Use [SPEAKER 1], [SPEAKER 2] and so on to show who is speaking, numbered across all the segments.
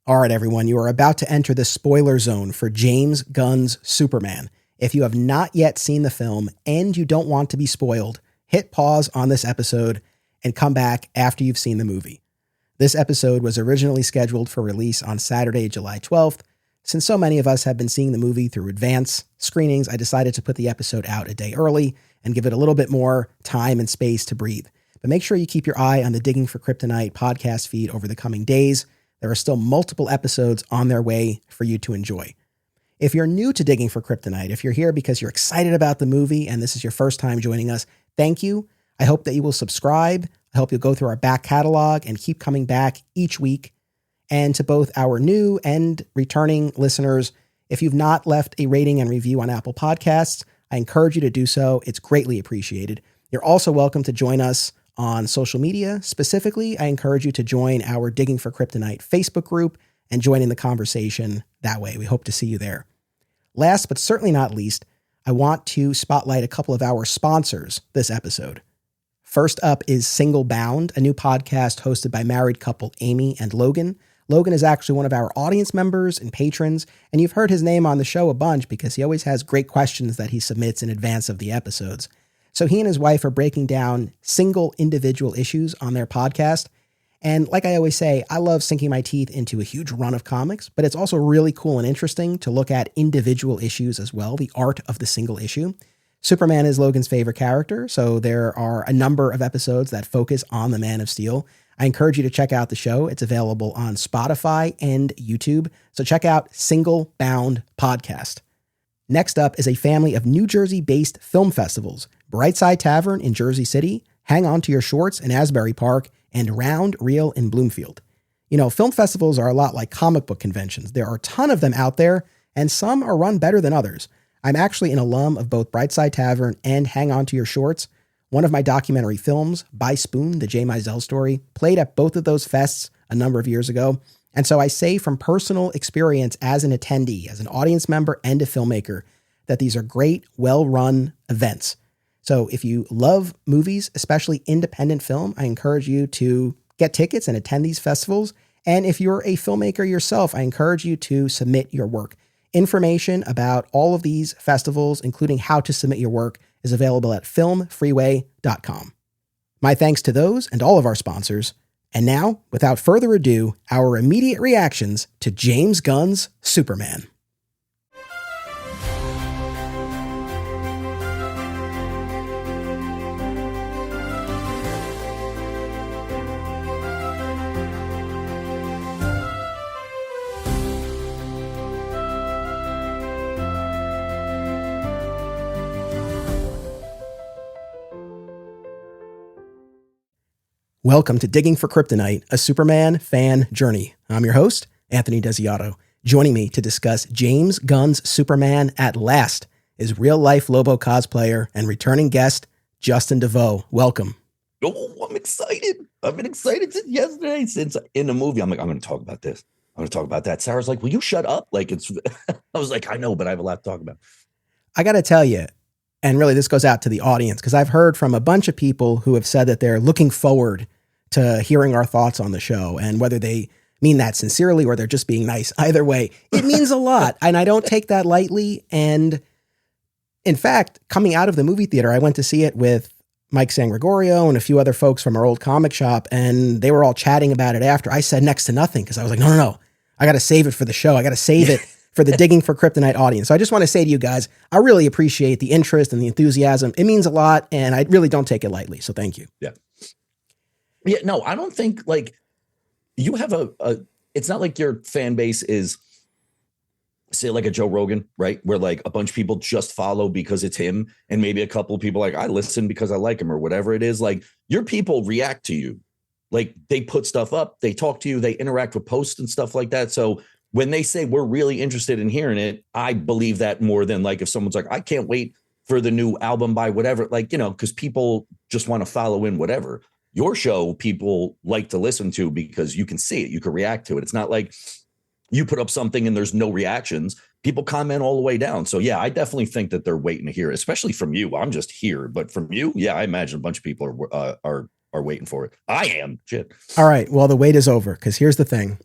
[SPEAKER 1] All right, everyone, you are about to enter the spoiler zone for James Gunn's Superman. If you have not yet seen the film and you don't want to be spoiled, hit pause on this episode and come back after you've seen the movie. This episode was originally scheduled for release on Saturday, July 12th. Since so many of us have been seeing the movie through advance screenings, I decided to put the episode out a day early and give it a little bit more time and space to breathe. But make sure you keep your eye on the Digging for Kryptonite podcast feed over the coming days. There are still multiple episodes on their way for you to enjoy. If you're new to Digging for Kryptonite, if you're here because you're excited about the movie and this is your first time joining us, thank you. I hope that you will subscribe. I hope you'll go through our back catalog and keep coming back each week. And to both our new and returning listeners, if you've not left a rating and review on Apple Podcasts, I encourage you to do so. It's greatly appreciated. You're also welcome to join us on social media. Specifically, I encourage you to join our Digging for Kryptonite Facebook group and join in the conversation that way. We hope to see you there. Last but certainly not least, I want to spotlight a couple of our sponsors this episode. First up is Single Bound, a new podcast hosted by married couple Amy and Logan. Logan is actually one of our audience members and patrons, and you've heard his name on the show a bunch because he always has great questions that he submits in advance of the episodes. So he and his wife are breaking down single individual issues on their podcast. And like I always say, I love sinking my teeth into a huge run of comics, but it's also really cool and interesting to look at individual issues as well, the art of the single issue. Superman is Logan's favorite character, so there are a number of episodes that focus on the Man of Steel. I encourage you to check out the show. It's available on Spotify and YouTube. So check out Single Bound Podcast. Next up is a family of New Jersey-based film festivals, Brightside Tavern in Jersey City, Hang On to Your Shorts in Asbury Park, and Round Reel in Bloomfield. You know, film festivals are a lot like comic book conventions. There are a ton of them out there, and some are run better than others. I'm actually an alum of both Brightside Tavern and Hang On to Your Shorts. One of my documentary films, By Spoon, the Jay Mizell story, played at both of those fests a number of years ago. And so I say from personal experience as an attendee, as an audience member and a filmmaker, that these are great, well-run events. So if you love movies, especially independent film, I encourage you to get tickets and attend these festivals. And if you're a filmmaker yourself, I encourage you to submit your work. Information about all of these festivals, including how to submit your work, is available at filmfreeway.com. My thanks to those and all of our sponsors. And now, without further ado, our immediate reactions to James Gunn's Superman. Welcome to Digging for Kryptonite, a Superman fan journey. I'm your host, Anthony Desiato. Joining me to discuss James Gunn's Superman at last is real-life Lobo cosplayer and returning guest, Justin DeVoe. Welcome.
[SPEAKER 2] Oh, I'm excited. I've been excited since yesterday, since in the movie. I'm like, I'm going to talk about this. I'm going to talk about that. Sarah's like, will you shut up? Like, it's, I was like, I know, but I have a lot to talk about.
[SPEAKER 1] I got to tell you, and really this goes out to the audience, because I've heard from a bunch of people who have said that they're looking forward to hearing our thoughts on the show, and whether they mean that sincerely or they're just being nice. Either way, it means a lot, and I don't take that lightly. And in fact, coming out of the movie theater, I went to see it with Mike San Gregorio and a few other folks from our old comic shop, and they were all chatting about it after. I said next to nothing because I was like, no, I got to save it for the show. I got to save it for the Digging for Kryptonite audience. So I just want to say to you guys, I really appreciate the interest and the enthusiasm. It means a lot, and I really don't take it lightly. So thank you.
[SPEAKER 2] Yeah, no, I don't think like you have it's not like your fan base is, say, like a Joe Rogan, right? Where like a bunch of people just follow because it's him, and maybe a couple of people like, I listen because I like him or whatever it is. Like your people react to you. Like they put stuff up, they talk to you, they interact with posts and stuff like that. So when they say we're really interested in hearing it, I believe that more than like if someone's like, I can't wait for the new album by whatever, like, you know, because people just want to follow in whatever. Your show, people like to listen to because you can see it, you can react to it. It's not like you put up something and there's no reactions. People comment all the way down. So yeah, I definitely think that they're waiting to hear it, especially from you. I'm just here, but from you, yeah, I imagine a bunch of people are waiting for it. I am. Shit.
[SPEAKER 1] All right. Well, the wait is over, because here's the thing.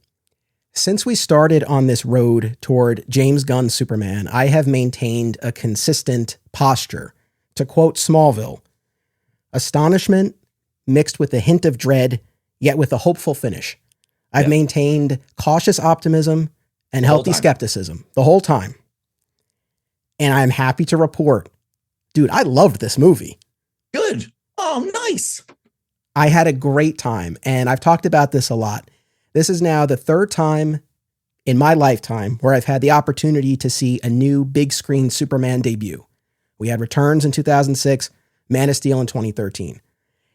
[SPEAKER 1] Since we started on this road toward James Gunn's Superman, I have maintained a consistent posture. To quote Smallville, astonishment mixed with a hint of dread, yet with a hopeful finish. I've maintained cautious optimism and healthy skepticism the whole time. And I'm happy to report, dude, I loved this movie.
[SPEAKER 2] Good. Oh, nice.
[SPEAKER 1] I had a great time, and I've talked about this a lot. This is now the third time in my lifetime where I've had the opportunity to see a new big screen Superman debut. We had Returns in 2006, Man of Steel in 2013.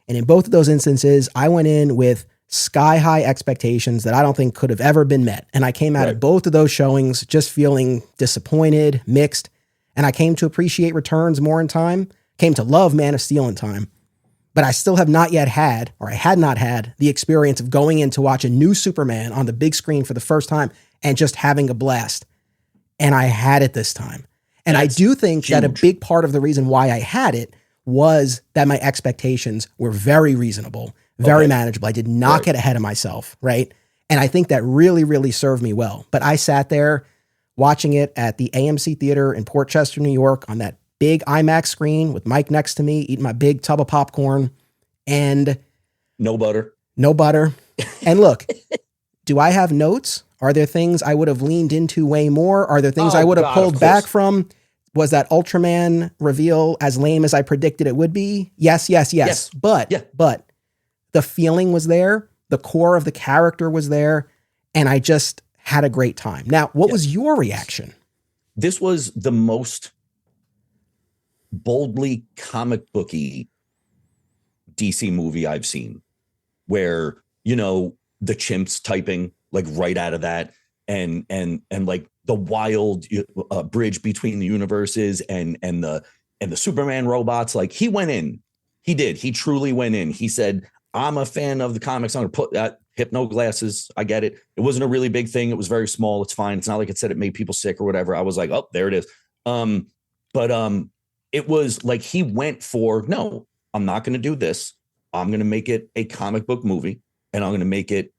[SPEAKER 1] And in both of those instances, I went in with sky-high expectations that I don't think could have ever been met. And I came out of both of those showings just feeling disappointed, mixed, and I came to appreciate Returns more in time, came to love Man of Steel in time. But I still have not yet had, or I had not had, the experience of going in to watch a new Superman on the big screen for the first time and just having a blast. And I had it this time. And I do think that a big part of the reason why I had it was that my expectations were very reasonable, very manageable. I did not get ahead of myself, right? And I think that really, really served me well. But I sat there watching it at the AMC Theater in Port Chester, New York on that big IMAX screen with Mike next to me, eating my big tub of popcorn and
[SPEAKER 2] no butter.
[SPEAKER 1] And look, do I have notes? Are there things I would have leaned into way more? Are there things I would have pulled back from? Was that Ultraman reveal as lame as I predicted it would be? Yes. But the feeling was there. The core of the character was there. And I just had a great time. Now, what was your reaction?
[SPEAKER 2] This was the most boldly comic booky DC movie I've seen, where, you know, the chimps typing like right out of that, and like the wild bridge between the universes and the Superman robots. Like he went in, he truly went in. He said, I'm a fan of the comics. I'm gonna put that hypno glasses. I get it. It wasn't a really big thing. It was very small. It's fine. It's not like it said it made people sick or whatever. I was like, oh, there it is. But it was like he went for, no, I'm not going to do this. I'm going to make it a comic book movie, and I'm going to make it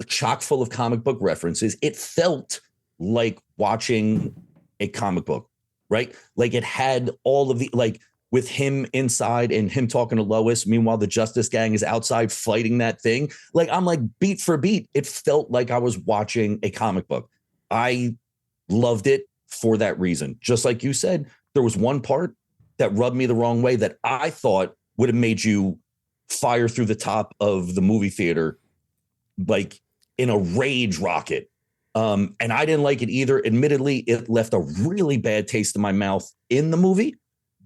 [SPEAKER 2] chock full of comic book references. It felt like watching a comic book, right? Like it had all of the, like with him inside and him talking to Lois. Meanwhile, the Justice Gang is outside fighting that thing. Like I'm like beat for beat. It felt like I was watching a comic book. I loved it for that reason. Just like you said, there was one part that rubbed me the wrong way that I thought would have made you fire through the top of the movie theater, like in a rage rocket. And I didn't like it either. Admittedly, it left a really bad taste in my mouth in the movie,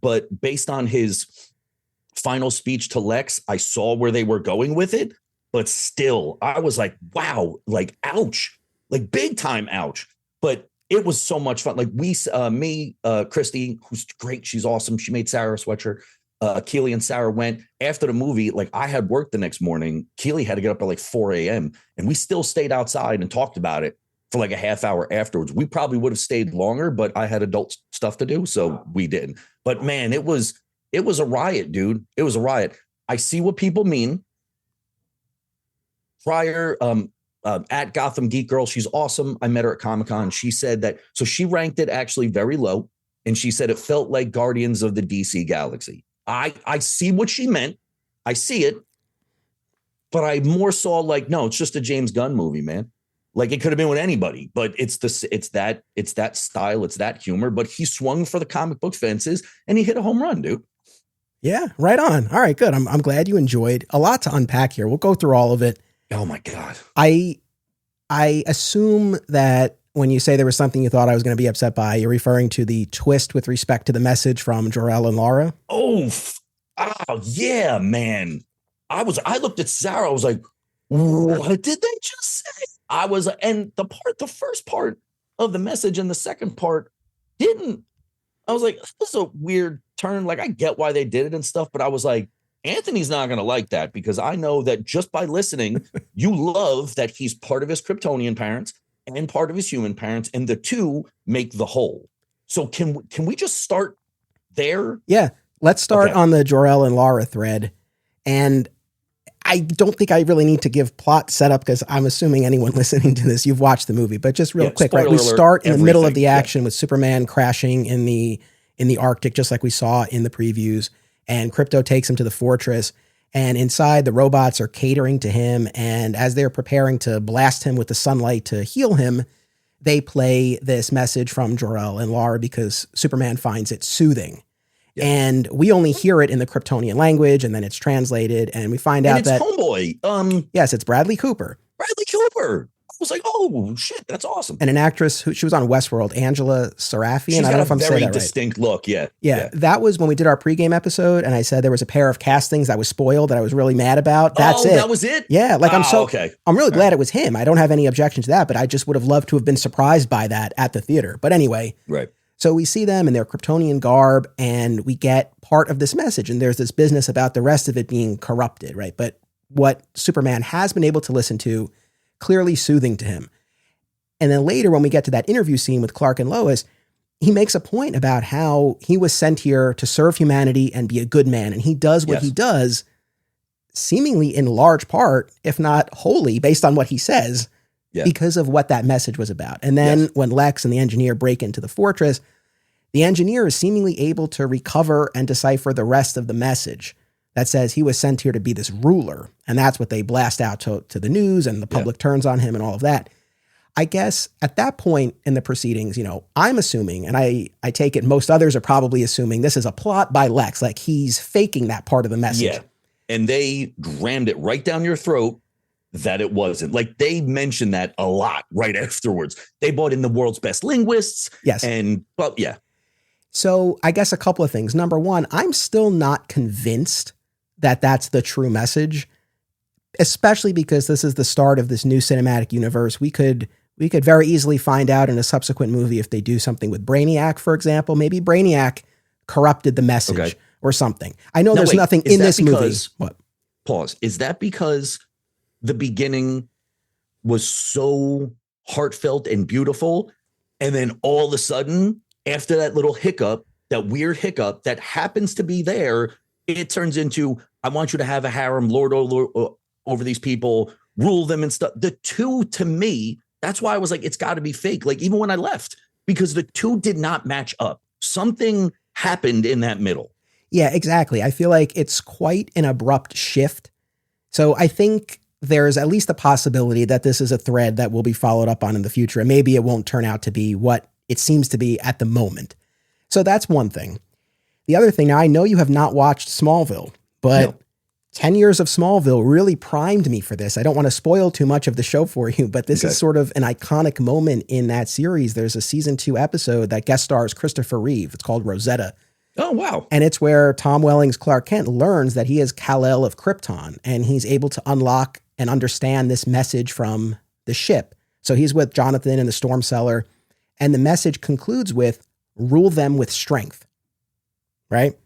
[SPEAKER 2] but based on his final speech to Lex, I saw where they were going with it, but still I was like, wow, like, ouch, like big time. Ouch. But it was so much fun. Like Christy, who's great. She's awesome. She made Sarah a sweatshirt. Keely and Sarah went after the movie. Like I had work the next morning. Keely had to get up at like 4 a.m. and we still stayed outside and talked about it for like a half hour afterwards. We probably would have stayed longer, but I had adult stuff to do, so we didn't. But man, it was a riot, dude. It was a riot. I see what people mean. Prior, at Gotham Geek Girl, she's awesome. I met her at Comic-Con. She said that, so she ranked it actually very low, and she said it felt like Guardians of the DC Galaxy. I see what she meant. I see it, but I more saw like, no, it's just a James Gunn movie, man. Like it could have been with anybody, but it's that style, it's that humor. But he swung for the comic book fences and he hit a home run, dude.
[SPEAKER 1] Yeah, right on. All right, good. I'm glad you enjoyed. A lot to unpack here. We'll go through all of it.
[SPEAKER 2] Oh my God.
[SPEAKER 1] I assume that when you say there was something you thought I was going to be upset by, you're referring to the twist with respect to the message from Jor-El and Lara.
[SPEAKER 2] Oh yeah, man. I looked at Sarah. I was like, what did they just say? And the first part of the message and the second part didn't. I was like, this is a weird turn. Like I get why they did it and stuff, but I was like, Anthony's not going to like that because I know that just by listening, you love that he's part of his Kryptonian parents and part of his human parents, and the two make the whole. So can we just start there?
[SPEAKER 1] Yeah, let's start on the Jor-El and Lara thread. And I don't think I really need to give plot setup because I'm assuming anyone listening to this, you've watched the movie, but just real quick, right? We start in the middle of the action with Superman crashing in the Arctic, just like we saw in the previews, and Krypto takes him to the fortress, and inside the robots are catering to him. And as they're preparing to blast him with the sunlight to heal him, they play this message from Jor-El and Lara because Superman finds it soothing. Yeah. And we only hear it in the Kryptonian language, and then it's translated, and we find out that
[SPEAKER 2] homeboy.
[SPEAKER 1] Yes, it's Bradley Cooper.
[SPEAKER 2] Bradley Cooper. I was like, oh shit, that's awesome.
[SPEAKER 1] And an actress she was on Westworld, Angela Sarafian. I don't know if I'm saying that right.
[SPEAKER 2] Very distinct look. Yeah.
[SPEAKER 1] That was when we did our pregame episode, and I said there was a pair of castings that was spoiled that I was really mad about. That's it.
[SPEAKER 2] That was it.
[SPEAKER 1] Yeah, like I'm really glad it was him. I don't have any objection to that, but I just would have loved to have been surprised by that at the theater. But anyway,
[SPEAKER 2] right.
[SPEAKER 1] So we see them in their Kryptonian garb, and we get part of this message, and there's this business about the rest of it being corrupted, right? But what Superman has been able to listen to, clearly soothing to him. And then later, when we get to that interview scene with Clark and Lois, he makes a point about how he was sent here to serve humanity and be a good man. And he does what he does, seemingly in large part, if not wholly, based on what he says, because of what that message was about. And then when Lex and the engineer break into the fortress, the engineer is seemingly able to recover and decipher the rest of the message that says he was sent here to be this ruler. And that's what they blast out to the news, and the public turns on him and all of that. I guess at that point in the proceedings, I'm assuming, and I take it most others are probably assuming, this is a plot by Lex. Like, he's faking that part of the message.
[SPEAKER 2] Yeah. And they rammed it right down your throat that it wasn't. Like, they mentioned that a lot right afterwards. They brought in the world's best linguists.
[SPEAKER 1] Yes.
[SPEAKER 2] And, well, yeah.
[SPEAKER 1] So I guess a couple of things. Number one, I'm still not convinced that that's the true message, especially because this is the start of this new cinematic universe. We could very easily find out in a subsequent movie if they do something with Brainiac, for example. Maybe Brainiac corrupted the message or something. I know there's nothing in this movie. What?
[SPEAKER 2] Pause. Is that because the beginning was so heartfelt and beautiful, and then all of a sudden, after that little hiccup, that weird hiccup that happens to be there, it turns into, I want you to have a harem, lord over these people, rule them and stuff. The two, to me, that's why I was like, it's got to be fake. Like, even when I left, because the two did not match up. Something happened in that middle.
[SPEAKER 1] Yeah, exactly. I feel like it's quite an abrupt shift. So I think there's at least a possibility that this is a thread that will be followed up on in the future. And maybe it won't turn out to be what it seems to be at the moment. So that's one thing. The other thing, now I know you have not watched Smallville, but 10 years of Smallville really primed me for this. I don't want to spoil too much of the show for you, but this is sort of an iconic moment in that series. There's a season 2 episode that guest stars Christopher Reeve. It's called Rosetta.
[SPEAKER 2] Oh, wow.
[SPEAKER 1] And it's where Tom Welling's Clark Kent learns that he is Kal-El of Krypton, and he's able to unlock and understand this message from the ship. So he's with Jonathan in the storm cellar, and the message concludes with, rule them with strength, right?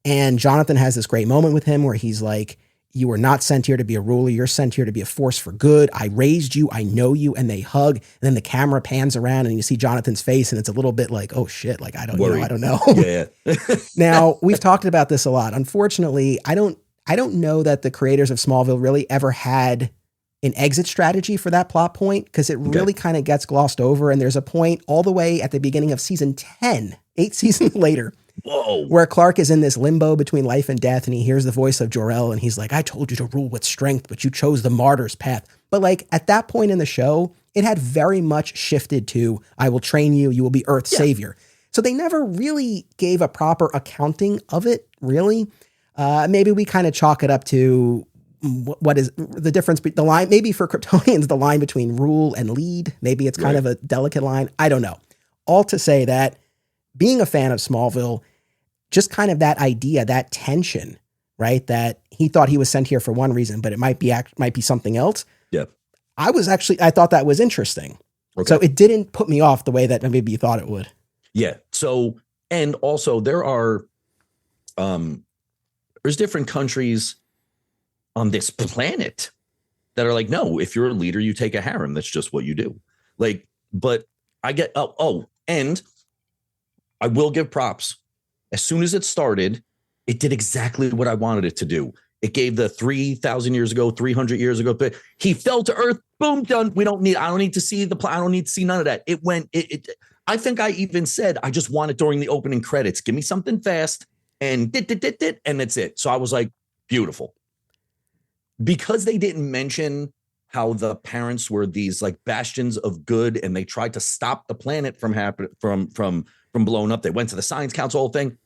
[SPEAKER 1] And Jonathan has this great moment with him where he's like, you were not sent here to be a ruler. You're sent here to be a force for good. I raised you. I know you. And they hug. And then the camera pans around and you see Jonathan's face, and it's a little bit like, oh shit. Like, I don't know.
[SPEAKER 2] Yeah.
[SPEAKER 1] Now, we've talked about this a lot. Unfortunately, I don't know that the creators of Smallville really ever had an exit strategy for that plot point, because it really kind of gets glossed over. And there's a point all the way at the beginning of season 10, 8 seasons later, where Clark is in this limbo between life and death, and he hears the voice of Jor-El, and he's like, I told you to rule with strength, but you chose the martyr's path. But like, at that point in the show, it had very much shifted to, I will train you, you will be Earth's savior. So they never really gave a proper accounting of it, really. Maybe we kind of chalk it up to what is the difference, the line, maybe for Kryptonians, the line between rule and lead. Maybe it's kind of a delicate line. I don't know. All to say that being a fan of Smallville, just kind of that idea, that tension, right? That he thought he was sent here for one reason, but it might be something else.
[SPEAKER 2] Yeah.
[SPEAKER 1] I thought that was interesting. Okay. So it didn't put me off the way that maybe you thought it would.
[SPEAKER 2] Yeah. So, and also there are, there's different countries on this planet that are like, no, if you're a leader, you take a harem. That's just what you do. Like, but I get, and I will give props. As soon as it started, it did exactly what I wanted it to do. It gave the 3,000 years ago, 300 years ago, but he fell to earth. Boom, done. I don't need to see the plot. I don't need to see none of that. I think I even said, I just want it during the opening credits. Give me something fast and and that's it. So I was like, beautiful. Because they didn't mention how the parents were these like bastions of good and they tried to stop the planet from blowing up. They went to the science council, whole thing.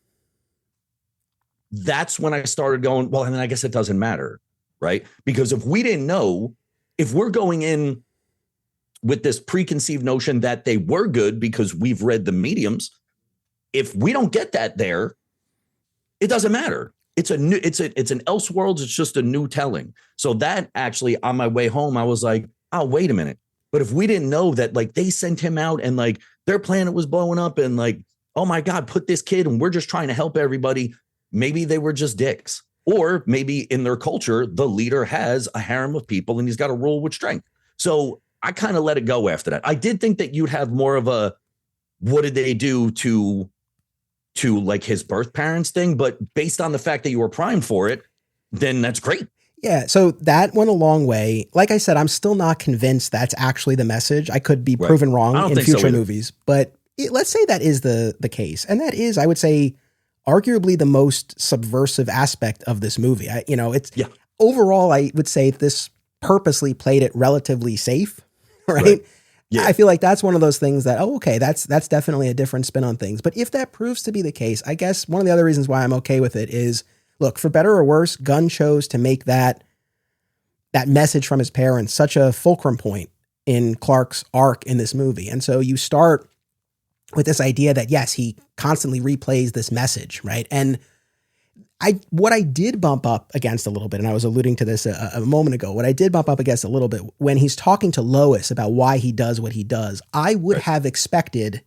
[SPEAKER 2] That's when I started going, well, and then I guess it doesn't matter, right? Because if we didn't know, if we're going in with this preconceived notion that they were good because we've read the mediums, if we don't get that there, it doesn't matter. It's an Elseworlds. It's just a new telling. So that actually on my way home, I was like, oh, wait a minute. But if we didn't know that, like they sent him out and like their planet was blowing up and like, oh my God, put this kid and we're just trying to help everybody. Maybe they were just dicks, or maybe in their culture, the leader has a harem of people and he's got to rule with strength. So I kind of let it go after that. I did think that you'd have more of a, what did they do to like his birth parents thing, but based on the fact that you were primed for it, then that's great.
[SPEAKER 1] Yeah. So that went a long way. Like I said, I'm still not convinced that's actually the message. I could be proven wrong in future movies, but let's say that is the case. And that is, I would say, arguably the most subversive aspect of this movie. Overall, I would say this purposely played it relatively safe, right? Yeah. I feel like that's one of those things that, that's definitely a different spin on things. But if that proves to be the case, I guess one of the other reasons why I'm okay with it is, look, for better or worse, Gunn chose to make that message from his parents such a fulcrum point in Clark's arc in this movie. And so you start with this idea that, yes, he constantly replays this message, right? And what I did bump up against a little bit, and I was alluding to this a moment ago, what I did bump up against a little bit when he's talking to Lois about why he does what he does, I would have expected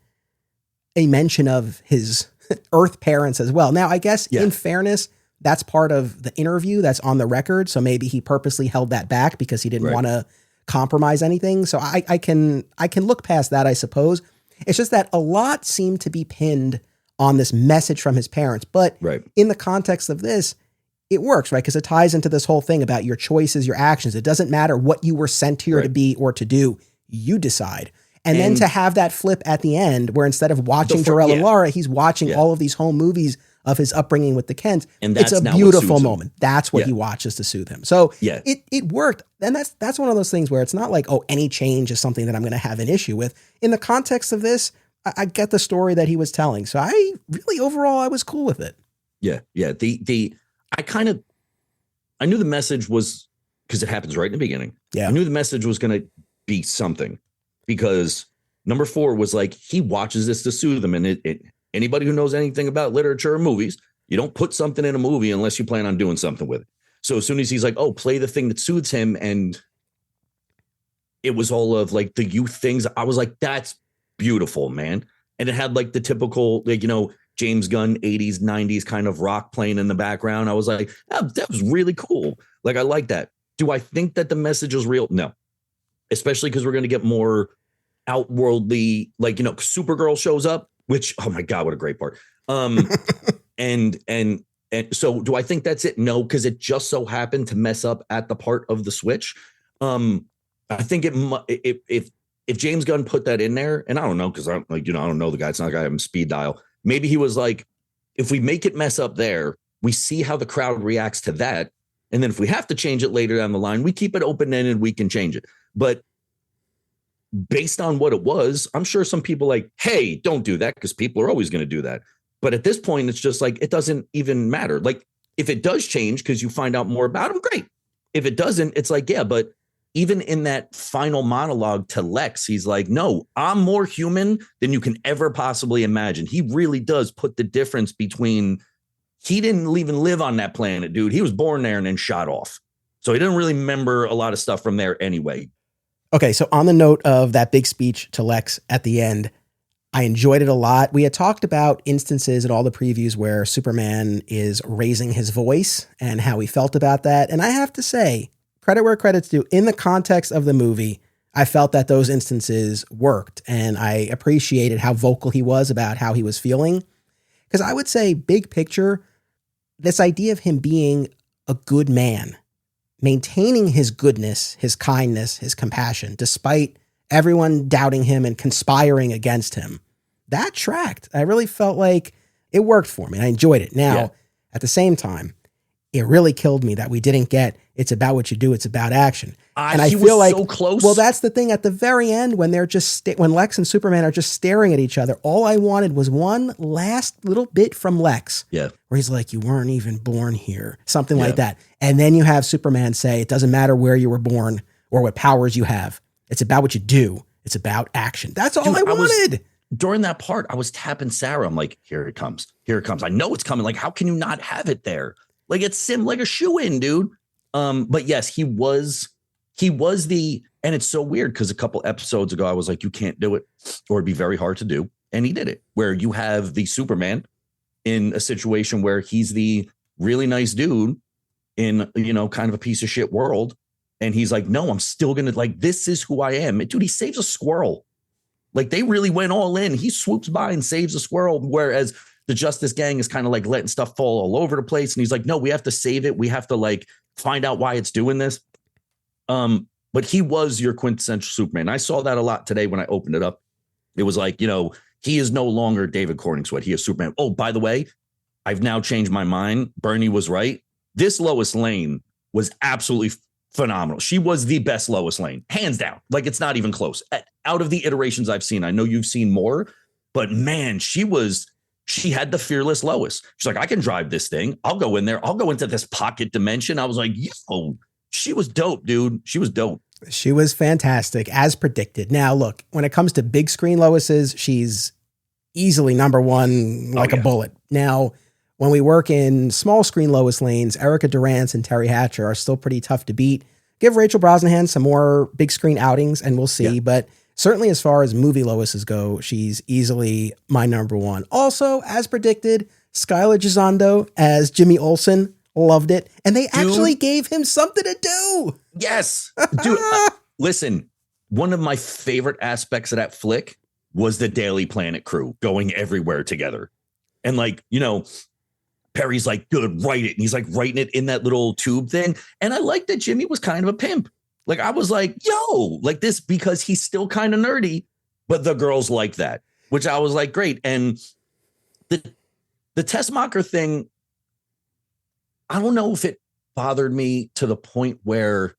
[SPEAKER 1] a mention of his Earth parents as well. Now, I guess in fairness, that's part of the interview that's on the record. So maybe he purposely held that back because he didn't want to compromise anything. So I can look past that, I suppose. It's just that a lot seemed to be pinned on this message from his parents. But in the context of this, it works, right? Because it ties into this whole thing about your choices, your actions. It doesn't matter what you were sent here to be or to do. You decide. And then to have that flip at the end where instead of watching Jor-El and Lara, he's watching all of these home movies of his upbringing with the Kents. And it's a beautiful moment. That's what he watches to soothe him. So it worked. And that's one of those things where it's not like, any change is something that I'm going to have an issue with. In the context of this, I get the story that he was telling. So overall, I was cool with it.
[SPEAKER 2] Yeah. Yeah. I knew the message was, because it happens right in the beginning. Yeah. I knew the message was going to be something, because number 4 was like, he watches this to soothe him. And anybody who knows anything about literature or movies, you don't put something in a movie unless you plan on doing something with it. So as soon as he's like, play the thing that soothes him. And it was all of like the youth things. I was like, that's beautiful, man. And it had like the typical, James Gunn 80s, 90s kind of rock playing in the background. I was like, that was really cool. Like, I like that. Do I think that the message is real? No. Especially because we're going to get more outworldly, Supergirl shows up, which, oh my God, what a great part. And so do I think that's it? No, because it just so happened to mess up at the part of the switch. I think if James Gunn put that in there, and I don't know, because I don't know the guy. It's not like I have him speed dial. Maybe he was like, if we make it mess up there, we see how the crowd reacts to that. And then if we have to change it later down the line, we keep it open-ended, we can change it. But based on what it was, I'm sure some people like, hey, don't do that, because people are always going to do that. But at this point, it's just like, it doesn't even matter. Like, if it does change because you find out more about him, great. If it doesn't, it's like, yeah, but even in that final monologue to Lex, he's like, no, I'm more human than you can ever possibly imagine. He really does put the difference between, he didn't even live on that planet, dude. He was born there and then shot off. So he didn't really remember a lot of stuff from there anyway.
[SPEAKER 1] Okay, so on the note of that big speech to Lex at the end, I enjoyed it a lot. We had talked about instances in all the previews where Superman is raising his voice and how he felt about that. And I have to say, credit where credit's due, in the context of the movie, I felt that those instances worked. And I appreciated how vocal he was about how he was feeling. Because I would say, big picture, this idea of him being a good man, maintaining his goodness, his kindness, his compassion, despite everyone doubting him and conspiring against him. That tracked. I really felt like it worked for me. I enjoyed it. Now, at the same time, it really killed me that we didn't get it's about what you do, it's about action. And I feel like
[SPEAKER 2] so close.
[SPEAKER 1] Well, that's the thing at the very end when they're just when Lex and Superman are just staring at each other. All I wanted was one last little bit from Lex.
[SPEAKER 2] Yeah.
[SPEAKER 1] Where he's like, you weren't even born here. Something like that. And then you have Superman say, it doesn't matter where you were born or what powers you have. It's about what you do. It's about action. That's all I wanted.
[SPEAKER 2] During that part, I was tapping Sarah. I'm like, here it comes. Here it comes. I know it's coming. Like, how can you not have it there? Like, it's like a shoe-in, dude. But yes, he was and it's so weird because a couple episodes ago, I was like, you can't do it or it'd be very hard to do. And he did it, where you have the Superman in a situation where he's the really nice dude in, kind of a piece of shit world. And he's like, no, I'm still going to, like, this is who I am. Dude, he saves a squirrel. Like, they really went all in. He swoops by and saves a squirrel, whereas the Justice Gang is kind of like letting stuff fall all over the place. And he's like, no, we have to save it. We have to, like, find out why it's doing this. But he was your quintessential Superman. I saw that a lot today when I opened it up. It was like, he is no longer David Corningsweet. He is Superman. Oh, by the way, I've now changed my mind. Bernie was right. This Lois Lane was absolutely phenomenal. She was the best Lois Lane, hands down. Like, it's not even close. Out of the iterations I've seen, I know you've seen more, but man, she had the fearless Lois. She's like, I can drive this thing. I'll go in there. I'll go into this pocket dimension. I was like, yo, she was dope, dude. She was dope.
[SPEAKER 1] She was fantastic, as predicted. Now, look, when it comes to big screen Loises, she's easily number one, like a bullet. Now, when we work in small screen Lois Lanes, Erica Durance and Terry Hatcher are still pretty tough to beat. Give Rachel Brosnahan some more big screen outings and we'll see. Yeah. But certainly as far as movie Loises go, she's easily my number one. Also, as predicted, Skylar Gisondo as Jimmy Olsen. Loved it. And they actually gave him something to do.
[SPEAKER 2] Yes. Dude, listen, one of my favorite aspects of that flick was the Daily Planet crew going everywhere together. And like, Perry's like, good, write it. And he's like writing it in that little tube thing. And I like that Jimmy was kind of a pimp. Like, I was like, yo, like this, because he's still kind of nerdy, but the girls like that, which I was like, great. And the Tessmacher thing, I don't know if it bothered me to the point where,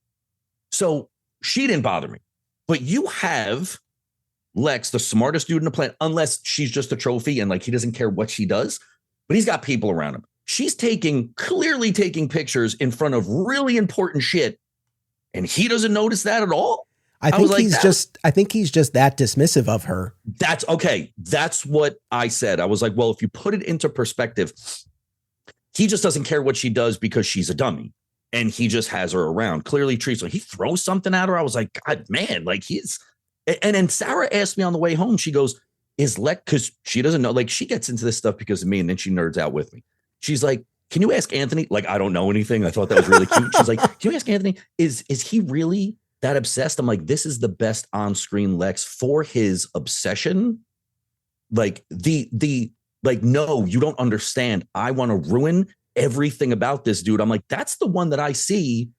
[SPEAKER 2] so she didn't bother me, but you have Lex, the smartest dude in the planet, unless she's just a trophy and like he doesn't care what she does, but he's got people around him. She's clearly taking pictures in front of really important shit, and he doesn't notice that at all.
[SPEAKER 1] I think he's just that dismissive of her.
[SPEAKER 2] That's okay. That's what I said. I was like, well, if you put it into perspective, he just doesn't care what she does because she's a dummy and he just has her around. Clearly treats her. He throws something at her. I was like, God, man, like and then Sarah asked me on the way home, she goes, is Lex, because she doesn't know, like she gets into this stuff because of me and then she nerds out with me. She's like, can you ask Anthony? Like, I don't know anything. I thought that was really cute. She's like, can you ask Anthony? Is he really that obsessed? I'm like, this is the best on-screen Lex for his obsession. Like like, no, you don't understand. I want to ruin everything about this dude. I'm like, that's the one that I see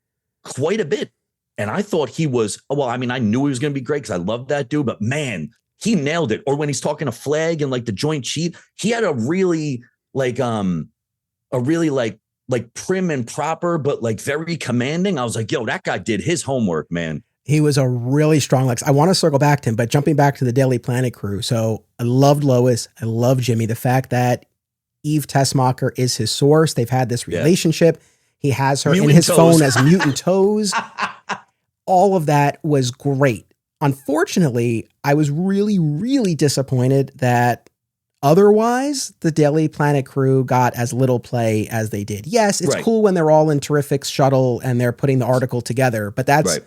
[SPEAKER 2] quite a bit. And I thought he was, well, I mean, I knew he was going to be great because I love that dude, but man, he nailed it. Or when he's talking to Flag and like the Joint Chief, he had a really like prim and proper, but like very commanding. I was like, yo, that guy did his homework, man.
[SPEAKER 1] He was a really strong Lex. I want to circle back to him, but jumping back to the Daily Planet crew. So I loved Lois. I love Jimmy. The fact that Eve Tessmacher is his source. They've had this relationship. He has her in his phone as Mutant Toes. All of that was great. Unfortunately, I was really, really disappointed that otherwise the Daily Planet crew got as little play as they did. Yes, it's cool when they're all in Terrific's shuttle and they're putting the article together, but that's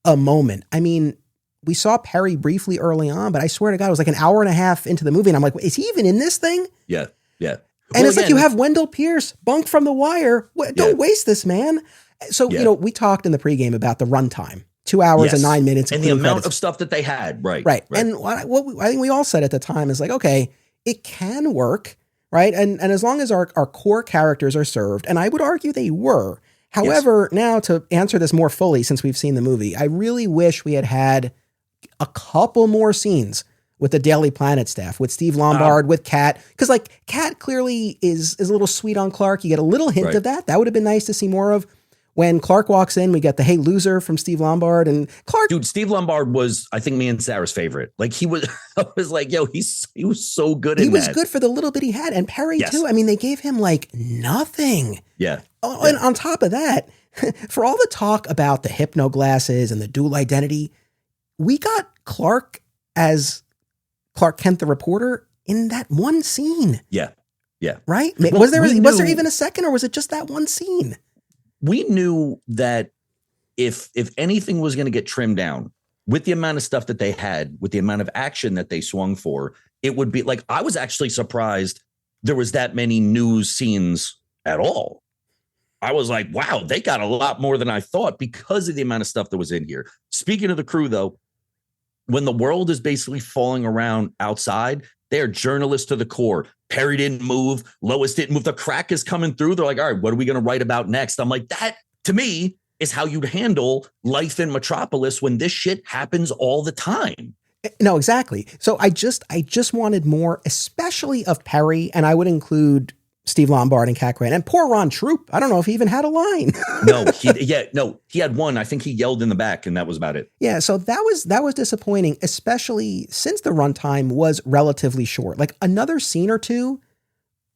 [SPEAKER 1] a moment. I mean, we saw Perry briefly early on, but I swear to God, it was like an hour and a half into the movie. And I'm like, is he even in this thing?
[SPEAKER 2] Yeah. Yeah.
[SPEAKER 1] And it's like, you have Wendell Pierce, Bunk from The Wire. Don't waste this, man. So, we talked in the pregame about the runtime, 2 hours and 9 minutes.
[SPEAKER 2] And the amount of stuff that they had. Right.
[SPEAKER 1] And what I think we all said at the time is like, okay, it can work. Right. And as long as our core characters are served, and I would argue they were, However, now to answer this more fully, since we've seen the movie, I really wish we had had a couple more scenes with the Daily Planet staff, with Steve Lombard, with Kat, because like Kat clearly is a little sweet on Clark. You get a little hint of that. That would have been nice to see more of. When Clark walks in, we get the "Hey loser" from Steve Lombard, and Clark.
[SPEAKER 2] Dude, Steve Lombard was, I think, me and Sarah's favorite. Like he was, I was like, yo, he was so good.
[SPEAKER 1] He was good for the little bit he had, and Perry too. I mean, they gave him like nothing.
[SPEAKER 2] Yeah.
[SPEAKER 1] Oh, and on top of that, for all the talk about the hypno glasses and the dual identity, we got Clark as Clark Kent, the reporter, in that one scene.
[SPEAKER 2] Yeah. Yeah.
[SPEAKER 1] Right? Well, was there even a second, or was it just that one scene?
[SPEAKER 2] We knew that if anything was going to get trimmed down with the amount of stuff that they had, with the amount of action that they swung for, it would be like, I was actually surprised there was that many news scenes at all. I was like, wow, they got a lot more than I thought because of the amount of stuff that was in here. Speaking of the crew, though, when the world is basically falling around outside, they are journalists to the core. Perry didn't move. Lois didn't move. The crack is coming through. They're like, all right, what are we going to write about next? I'm like, that to me is how you'd handle life in Metropolis when this shit happens all the time.
[SPEAKER 1] No, exactly. So I just wanted more, especially of Perry, and I would include Steve Lombard and Cat Grant and poor Ron Troop. I don't know if he even had a line.
[SPEAKER 2] He had one. I think he yelled in the back, and that was about it.
[SPEAKER 1] Yeah, so that was disappointing, especially since the runtime was relatively short. Like another scene or two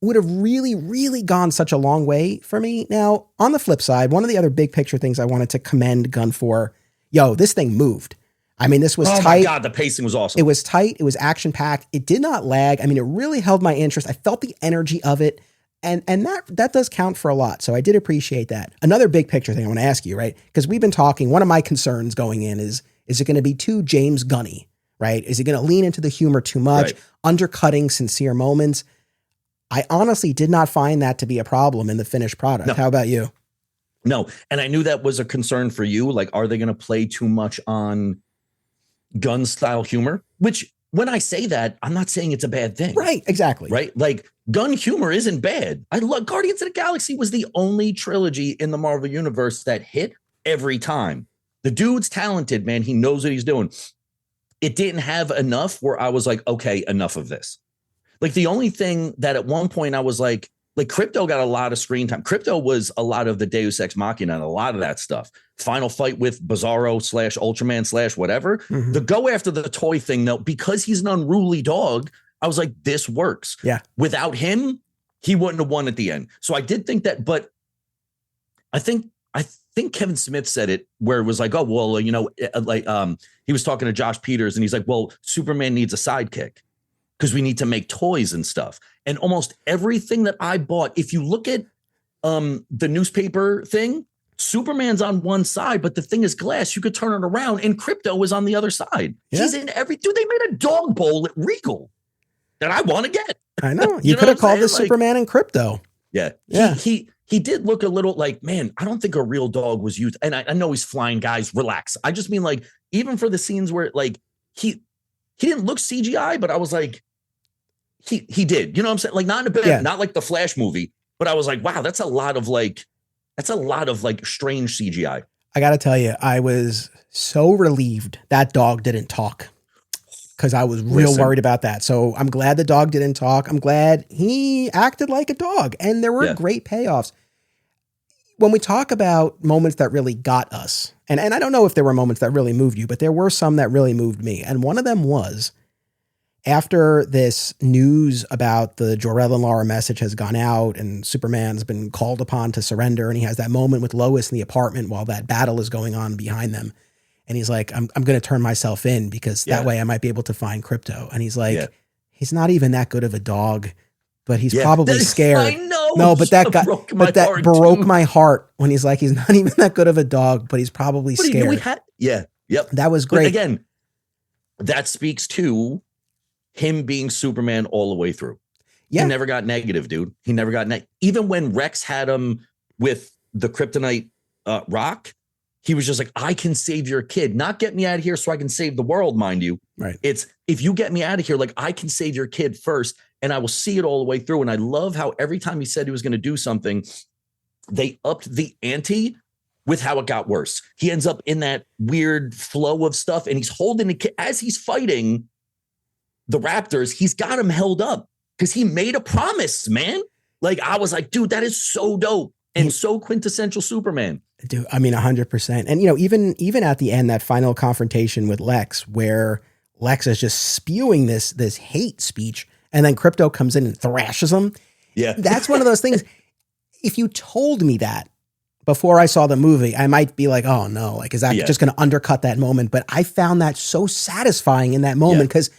[SPEAKER 1] would have really, really gone such a long way for me. Now, on the flip side, one of the other big picture things I wanted to commend Gunn for, this thing moved. I mean, this was tight. Oh my
[SPEAKER 2] God, the pacing was awesome.
[SPEAKER 1] It was tight. It was action-packed. It did not lag. I mean, it really held my interest. I felt the energy of it. And that does count for a lot. So I did appreciate that. Another big picture thing I want to ask you, right? Because we've been talking, one of my concerns going in is it going to be too James Gunny, right? Is it going to lean into the humor too much, undercutting sincere moments? I honestly did not find that to be a problem in the finished product. No. How about you?
[SPEAKER 2] No. And I knew that was a concern for you. Like, are they going to play too much on Gunn style humor? Which, when I say that, I'm not saying it's a bad thing.
[SPEAKER 1] Right, exactly.
[SPEAKER 2] Right? Like, Gunn humor isn't bad. I love Guardians of the Galaxy was the only trilogy in the Marvel Universe that hit every time. The dude's talented, man. He knows what he's doing. It didn't have enough where I was like, okay, enough of this. Like, the only thing that at one point I was like Crypto got a lot of screen time. Crypto was a lot of the Deus Ex Machina and a lot of that stuff. Final fight with Bizarro / Ultraman / whatever. Mm-hmm. The go after the toy thing, though, because he's an unruly dog, I was like, this works.
[SPEAKER 1] Yeah.
[SPEAKER 2] Without him, he wouldn't have won at the end. So I did think that, but I think Kevin Smith said it where it was like, oh, well, he was talking to Josh Peters and he's like, well, Superman needs a sidekick because we need to make toys and stuff. And almost everything that I bought, if you look at the newspaper thing, Superman's on one side, but the thing is glass. You could turn it around and Crypto is on the other side. Yeah. He's in every, dude, they made a dog bowl at Regal that I want to get.
[SPEAKER 1] I know. You could have called this Superman and Crypto.
[SPEAKER 2] Yeah. He did look a little like, man, I don't think a real dog was used. And I know he's flying, guys, relax. I just mean like, even for the scenes where like he didn't look CGI, but I was like, he did, you know what I'm saying? Like not in a bad, not like the Flash movie, but I was like, wow, that's a lot of strange CGI.
[SPEAKER 1] I got to tell you, I was so relieved that dog didn't talk because I was real worried about that. So I'm glad the dog didn't talk. I'm glad he acted like a dog and there were great payoffs. When we talk about moments that really got us, and I don't know if there were moments that really moved you, but there were some that really moved me. And one of them was after this news about the Jor-El and Lara message has gone out and Superman's been called upon to surrender. And he has that moment with Lois in the apartment while that battle is going on behind them. And he's like, I'm going to turn myself in because that way I might be able to find Crypto. And he's like, he's not even that good of a dog, but he's probably scared.
[SPEAKER 2] I know.
[SPEAKER 1] No, but that broke my heart when he's like, he's not even that good of a dog, but he's probably scared. That was great.
[SPEAKER 2] But again, that speaks to him being Superman all the way through. He never got negative, dude. He never got even when Rex had him with the kryptonite rock, he was just like, I can save your kid, not get me out of here so I can save the world, mind you.
[SPEAKER 1] Right.
[SPEAKER 2] It's if you get me out of here, like I can save your kid first and I will see it all the way through. And I love how every time he said he was going to do something, they upped the ante with how it got worse. He ends up in that weird flow of stuff, and he's holding the as he's fighting the Raptors. He's got him held up because he made a promise, man. Like, I was like, dude, that is so dope and so quintessential Superman.
[SPEAKER 1] Dude, I mean, 100%. And, you know, even at the end, that final confrontation with Lex, where Lex is just spewing this hate speech, and then Krypto comes in and thrashes him.
[SPEAKER 2] Yeah.
[SPEAKER 1] That's one of those things. If you told me that before I saw the movie, I might be like, oh no, like, is that just going to undercut that moment? But I found that so satisfying in that moment because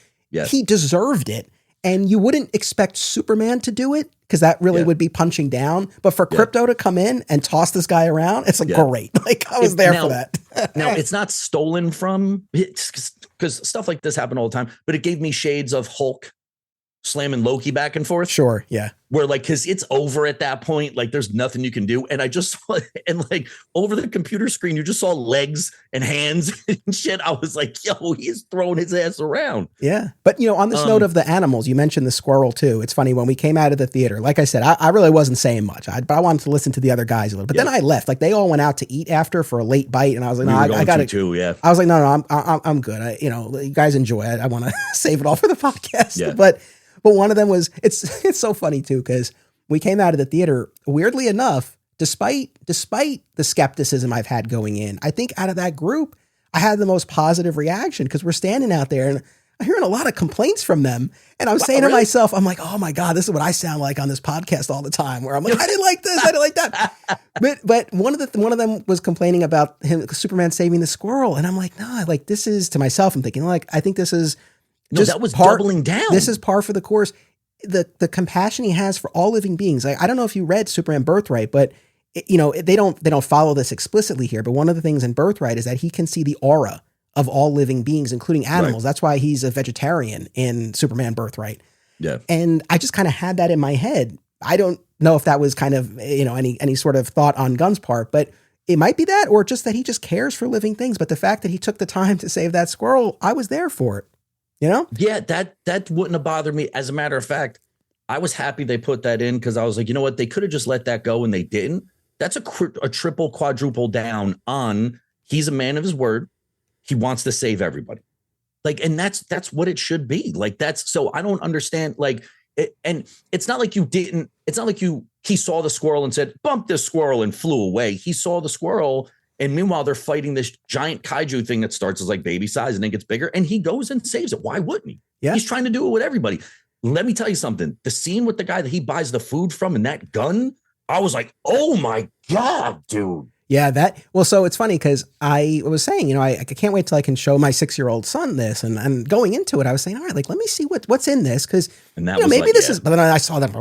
[SPEAKER 1] he deserved it. And you wouldn't expect Superman to do it because that really would be punching down. But for Krypto to come in and toss this guy around, it's like, great. Like, I was there for that.
[SPEAKER 2] Now, it's not stolen from, because stuff like this happened all the time, but it gave me shades of Hulk slamming Loki back and forth.
[SPEAKER 1] Sure. Yeah.
[SPEAKER 2] Where, like, because it's over at that point, like, there's nothing you can do. And I just saw, and like, over the computer screen, you just saw legs and hands and shit. I was like, yo, he's throwing his ass around.
[SPEAKER 1] Yeah. But, you know, on this note of the animals, you mentioned the squirrel too. It's funny, when we came out of the theater, like I said, I really wasn't saying much, but I wanted to listen to the other guys a little. But then I left. Like, they all went out to eat after for a late bite, and I was like, no, I got to.
[SPEAKER 2] Yeah.
[SPEAKER 1] I was like, no, I'm good. You know, you guys enjoy it. I want to save it all for the podcast.
[SPEAKER 2] Yeah.
[SPEAKER 1] But one of them was, it's so funny too, because we came out of the theater, weirdly enough, despite the skepticism I've had going in, I think out of that group, I had the most positive reaction, because we're standing out there and I'm hearing a lot of complaints from them. And I'm saying to myself, I'm like, oh my God, this is what I sound like on this podcast all the time, where I'm like, I didn't like this, I didn't like that. But one of them was complaining about Superman saving the squirrel. And I'm like, no, like, this is, to myself, I'm thinking, like, I think this is,
[SPEAKER 2] no, that was doubling down.
[SPEAKER 1] This is par for the course. The compassion he has for all living beings. Like, I don't know if you read Superman Birthright, but you know, they don't follow this explicitly here. But one of the things in Birthright is that he can see the aura of all living beings, including animals. Right. That's why he's a vegetarian in Superman Birthright.
[SPEAKER 2] Yeah.
[SPEAKER 1] And I just kind of had that in my head. I don't know if that was kind of, you know, any sort of thought on Gunn's part, but it might be that, or just that he just cares for living things. But the fact that he took the time to save that squirrel, I was there for it. You know? Yeah,
[SPEAKER 2] that wouldn't have bothered me. As a matter of fact, I was happy they put that in, because I was like, you know what? They could have just let that go, and they didn't. That's a triple, quadruple down on, he's a man of his word. He wants to save everybody. Like, and that's what it should be. Like, so I don't understand, like, and it's not like he saw the squirrel and said, bump this squirrel, and flew away. He saw the squirrel, and meanwhile, they're fighting this giant kaiju thing that starts as like baby size and then gets bigger, and he goes and saves it. Why wouldn't he?
[SPEAKER 1] Yeah.
[SPEAKER 2] He's trying to do it with everybody. Let me tell you something. The scene with the guy that he buys the food from and that gun, I was like, oh my God, dude.
[SPEAKER 1] Yeah, so it's funny, because I was saying, you know, I can't wait till I can show my 6-year-old son this, and going into it, I was saying, all right, like, let me see what's in this, because, you know, maybe like, this is, but then I saw that,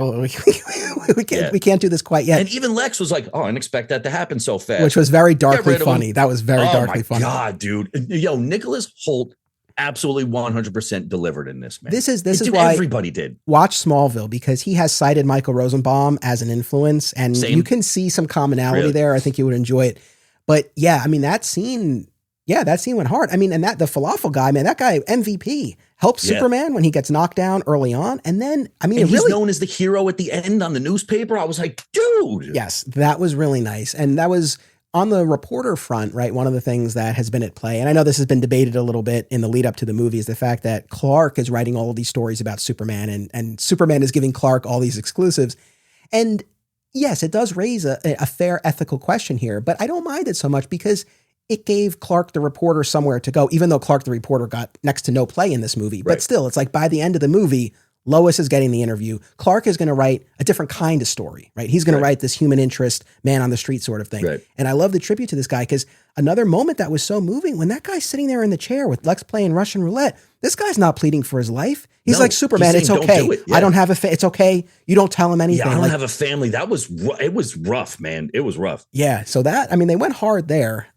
[SPEAKER 1] we can't do this quite yet.
[SPEAKER 2] And even Lex was like, oh, I didn't expect that to happen so fast.
[SPEAKER 1] Which was very darkly funny. That was very darkly funny.
[SPEAKER 2] Oh my God, dude. Yo, Nicholas Hoult absolutely 100% delivered in this, man.
[SPEAKER 1] This is why
[SPEAKER 2] everybody did.
[SPEAKER 1] Watch Smallville, because he has cited Michael Rosenbaum as an influence, and you can see some commonality there. I think you would enjoy it. But yeah, I mean, that scene went hard. I mean, and the falafel guy, man, that guy, MVP, helps Superman when he gets knocked down early on. And then, I mean,
[SPEAKER 2] he's known as the hero at the end on the newspaper. I was like, dude.
[SPEAKER 1] Yes, that was really nice. And that was on the reporter front, right? One of the things that has been at play, and I know this has been debated a little bit in the lead up to the movie, is the fact that Clark is writing all of these stories about Superman, and Superman is giving Clark all these exclusives. And yes, it does raise a fair ethical question here, but I don't mind it so much, because it gave Clark the reporter somewhere to go, even though Clark the reporter got next to no play in this movie. Right. But still, it's like, by the end of the movie, Lois is getting the interview. Clark is going to write a different kind of story, right? He's going to write this human interest, man on the street sort of thing. Right. And I love the tribute to this guy, because another moment that was so moving, when that guy's sitting there in the chair with Lex playing Russian roulette, this guy's not pleading for his life. He's like, Superman, it's okay. I don't have it's okay. You don't tell him anything.
[SPEAKER 2] Yeah, I don't have a family. It was rough, man. It was rough.
[SPEAKER 1] Yeah. So that, I mean, they went hard there.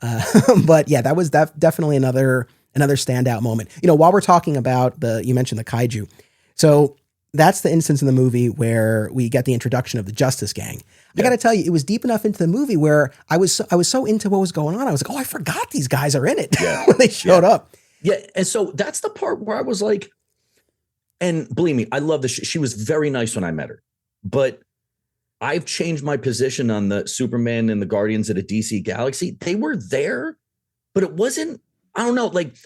[SPEAKER 1] But yeah, that was definitely another standout moment. You know, while we're talking about you mentioned the kaiju. So that's the instance in the movie where we get the introduction of the Justice Gang. I got to tell you, it was deep enough into the movie where I was so into what was going on. I was like, oh, I forgot these guys are in it when they showed up.
[SPEAKER 2] Yeah. And so that's the part where I was like, and believe me, I love this. She was very nice when I met her, but I've changed my position on the Superman and the Guardians of the DC Galaxy. They were there, but it wasn't, I don't know, like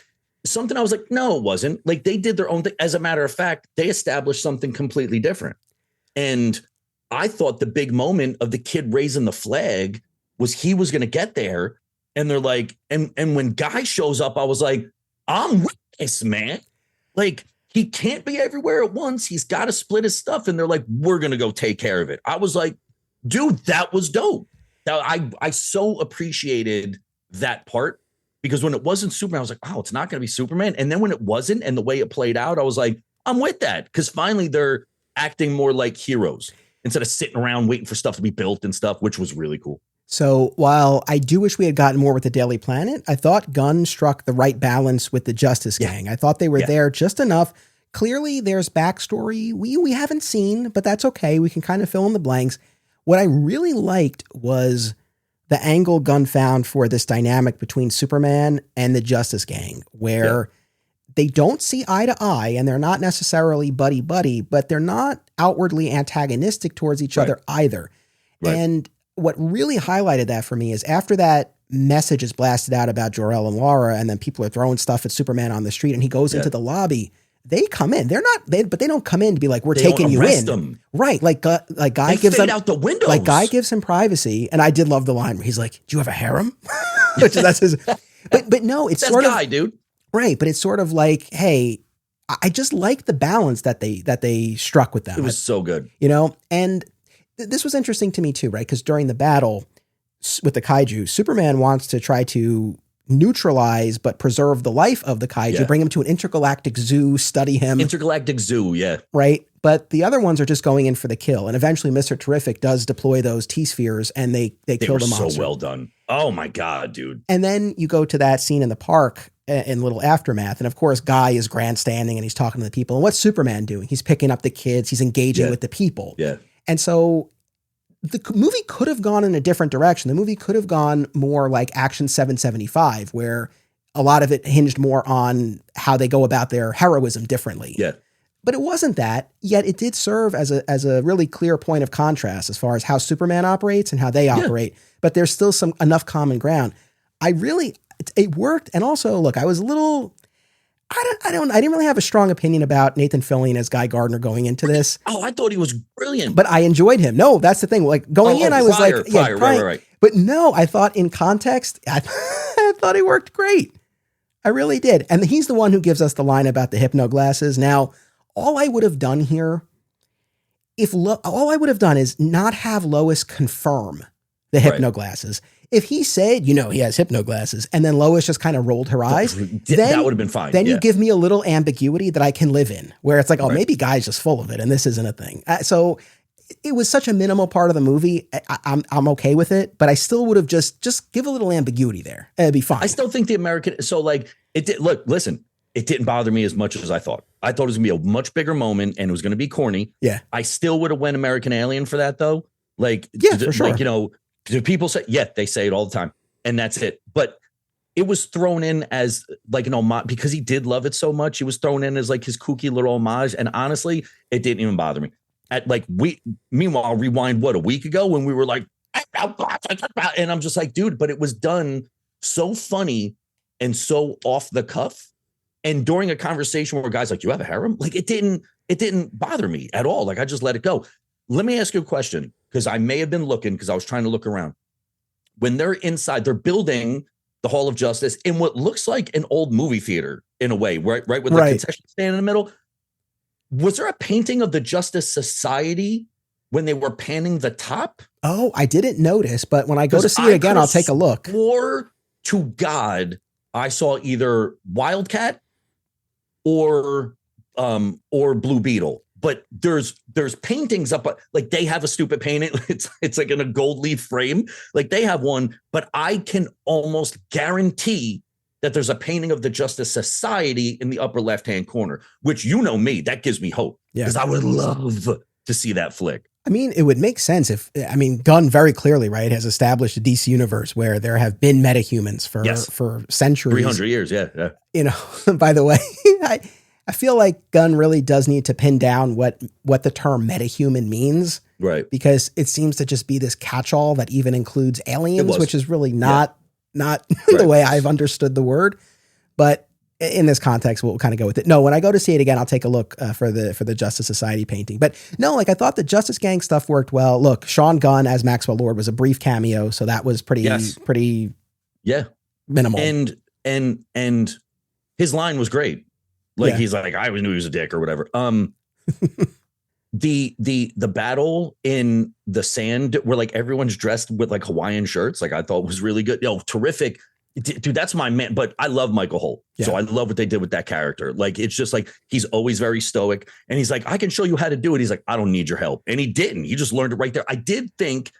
[SPEAKER 2] something I was like, no, it wasn't. Like they did their own thing. As a matter of fact, they established something completely different. And I thought the big moment of the kid raising the flag was he was going to get there. And they're like, and when Guy shows up, I was like, I'm with this, man. Like, he can't be everywhere at once. He's got to split his stuff. And they're like, we're going to go take care of it. I was like, dude, that was dope. I so appreciated that part, because when it wasn't Superman, I was like, oh, it's not going to be Superman. And then when it wasn't, and the way it played out, I was like, I'm with that. Because finally they're acting more like heroes instead of sitting around waiting for stuff to be built and stuff, which was really cool.
[SPEAKER 1] So while I do wish we had gotten more with the Daily Planet, I thought Gunn struck the right balance with the Justice Gang. I thought they were there just enough. Clearly, there's backstory we haven't seen, but that's okay. We can kind of fill in the blanks. What I really liked was the angle Gunn found for this dynamic between Superman and the Justice Gang, where they don't see eye to eye, and they're not necessarily buddy-buddy, but they're not outwardly antagonistic towards each other either. Right. And what really highlighted that for me is after that message is blasted out about Jor-El and Lara, and then people are throwing stuff at Superman on the street, and he goes into the lobby. They come in. But they don't come in to be like, we're taking you in.
[SPEAKER 2] Them.
[SPEAKER 1] Right. Like Guy gives them
[SPEAKER 2] out the windows.
[SPEAKER 1] Like Guy gives him privacy. And I did love the line where he's like, do you have a harem? Which that's his, but no, it's
[SPEAKER 2] that's
[SPEAKER 1] sort
[SPEAKER 2] Guy,
[SPEAKER 1] of,
[SPEAKER 2] dude.
[SPEAKER 1] Right. But it's sort of like, hey, I just like the balance that they struck with them.
[SPEAKER 2] It was so good.
[SPEAKER 1] You know, and this was interesting to me too, right? Because during the battle with the kaiju, Superman wants to try to neutralize but preserve the life of the kaiju, bring him to an intergalactic zoo, study him.
[SPEAKER 2] Intergalactic zoo,
[SPEAKER 1] right? But the other ones are just going in for the kill. And eventually Mr. Terrific does deploy those T-spheres, and they kill the monster.
[SPEAKER 2] So well done. Oh my God, dude.
[SPEAKER 1] And then you go to that scene in the park in little aftermath. And of course, Guy is grandstanding and he's talking to the people. And what's Superman doing? He's picking up the kids. He's engaging with the people.
[SPEAKER 2] Yeah.
[SPEAKER 1] And so the movie could have gone in a different direction. The movie could have gone more like Action 775, where a lot of it hinged more on how they go about their heroism differently.
[SPEAKER 2] Yeah.
[SPEAKER 1] But it wasn't that, yet it did serve as a really clear point of contrast as far as how Superman operates and how they operate. But there's still enough common ground. It worked. And also, look, I was a little, I didn't really have a strong opinion about Nathan Fillion as Guy Gardner going into this.
[SPEAKER 2] Oh, I thought he was brilliant.
[SPEAKER 1] But I enjoyed him. No, that's the thing. Like going in, I was
[SPEAKER 2] right.
[SPEAKER 1] But no, I thought in context, I thought he worked great. I really did. And he's the one who gives us the line about the hypno glasses. Now, all I would have done here, all I would have done is not have Lois confirm the hypno glasses. If he said, he has hypno glasses, and then Lois just kind of rolled her eyes,
[SPEAKER 2] that would have been fine.
[SPEAKER 1] Then you give me a little ambiguity that I can live in, where it's like, oh, maybe Guy's just full of it, and this isn't a thing. So it was such a minimal part of the movie. I'm okay with it, but I still would have just give a little ambiguity there. It'd be fine.
[SPEAKER 2] I still think the American. So like it did. Look, listen. It didn't bother me as much as I thought. I thought it was gonna be a much bigger moment, and it was gonna be corny.
[SPEAKER 1] Yeah.
[SPEAKER 2] I still would have went American Alien for that though. Like,
[SPEAKER 1] for sure.
[SPEAKER 2] Like, do people say, they say it all the time, and that's it. But it was thrown in as like an homage because he did love it so much. It was thrown in as like his kooky little homage. And honestly, it didn't even bother me. Meanwhile, rewind a week ago when we were like, and I'm just like, dude, but it was done so funny and so off the cuff. And during a conversation where guys like, you have a harem? Like it didn't bother me at all. Like I just let it go. Let me ask you a question, because I may have been looking because I was trying to look around. When they're inside, they're building the Hall of Justice in what looks like an old movie theater in a way, right? With the concession stand in the middle. Was there a painting of the Justice Society when they were panning the top?
[SPEAKER 1] Oh, I didn't notice, but when I go to see it again, I'll take a look.
[SPEAKER 2] Swore to God, I saw either Wildcat or Blue Beetle. But there's paintings up, like they have a stupid painting. It's like in a gold leaf frame. Like they have one, but I can almost guarantee that there's a painting of the Justice Society in the upper left-hand corner, which me, that gives me hope. Because I would love to see that flick.
[SPEAKER 1] I mean, it would make sense Gunn very clearly, right, has established a DC universe where there have been metahumans for centuries.
[SPEAKER 2] 300 years, yeah.
[SPEAKER 1] By the way, I feel like Gunn really does need to pin down what the term metahuman means.
[SPEAKER 2] Right.
[SPEAKER 1] Because it seems to just be this catch-all that even includes aliens, which is really not
[SPEAKER 2] right.
[SPEAKER 1] the way I've understood the word. But in this context, we'll kind of go with it. No, when I go to see it again, I'll take a look for the Justice Society painting. But no, like I thought the Justice Gang stuff worked well. Look, Sean Gunn as Maxwell Lord was a brief cameo, so that was pretty minimal.
[SPEAKER 2] And his line was great. Like he's like, I always knew he was a dick or whatever. The battle in the sand where like everyone's dressed with like Hawaiian shirts, like I thought was really good. Terrific. Dude, that's my man. But I love Michael Holt. Yeah. So I love what they did with that character. Like, it's just like, he's always very stoic. And he's like, I can show you how to do it. He's like, I don't need your help. And he didn't. He just learned it right there. I did think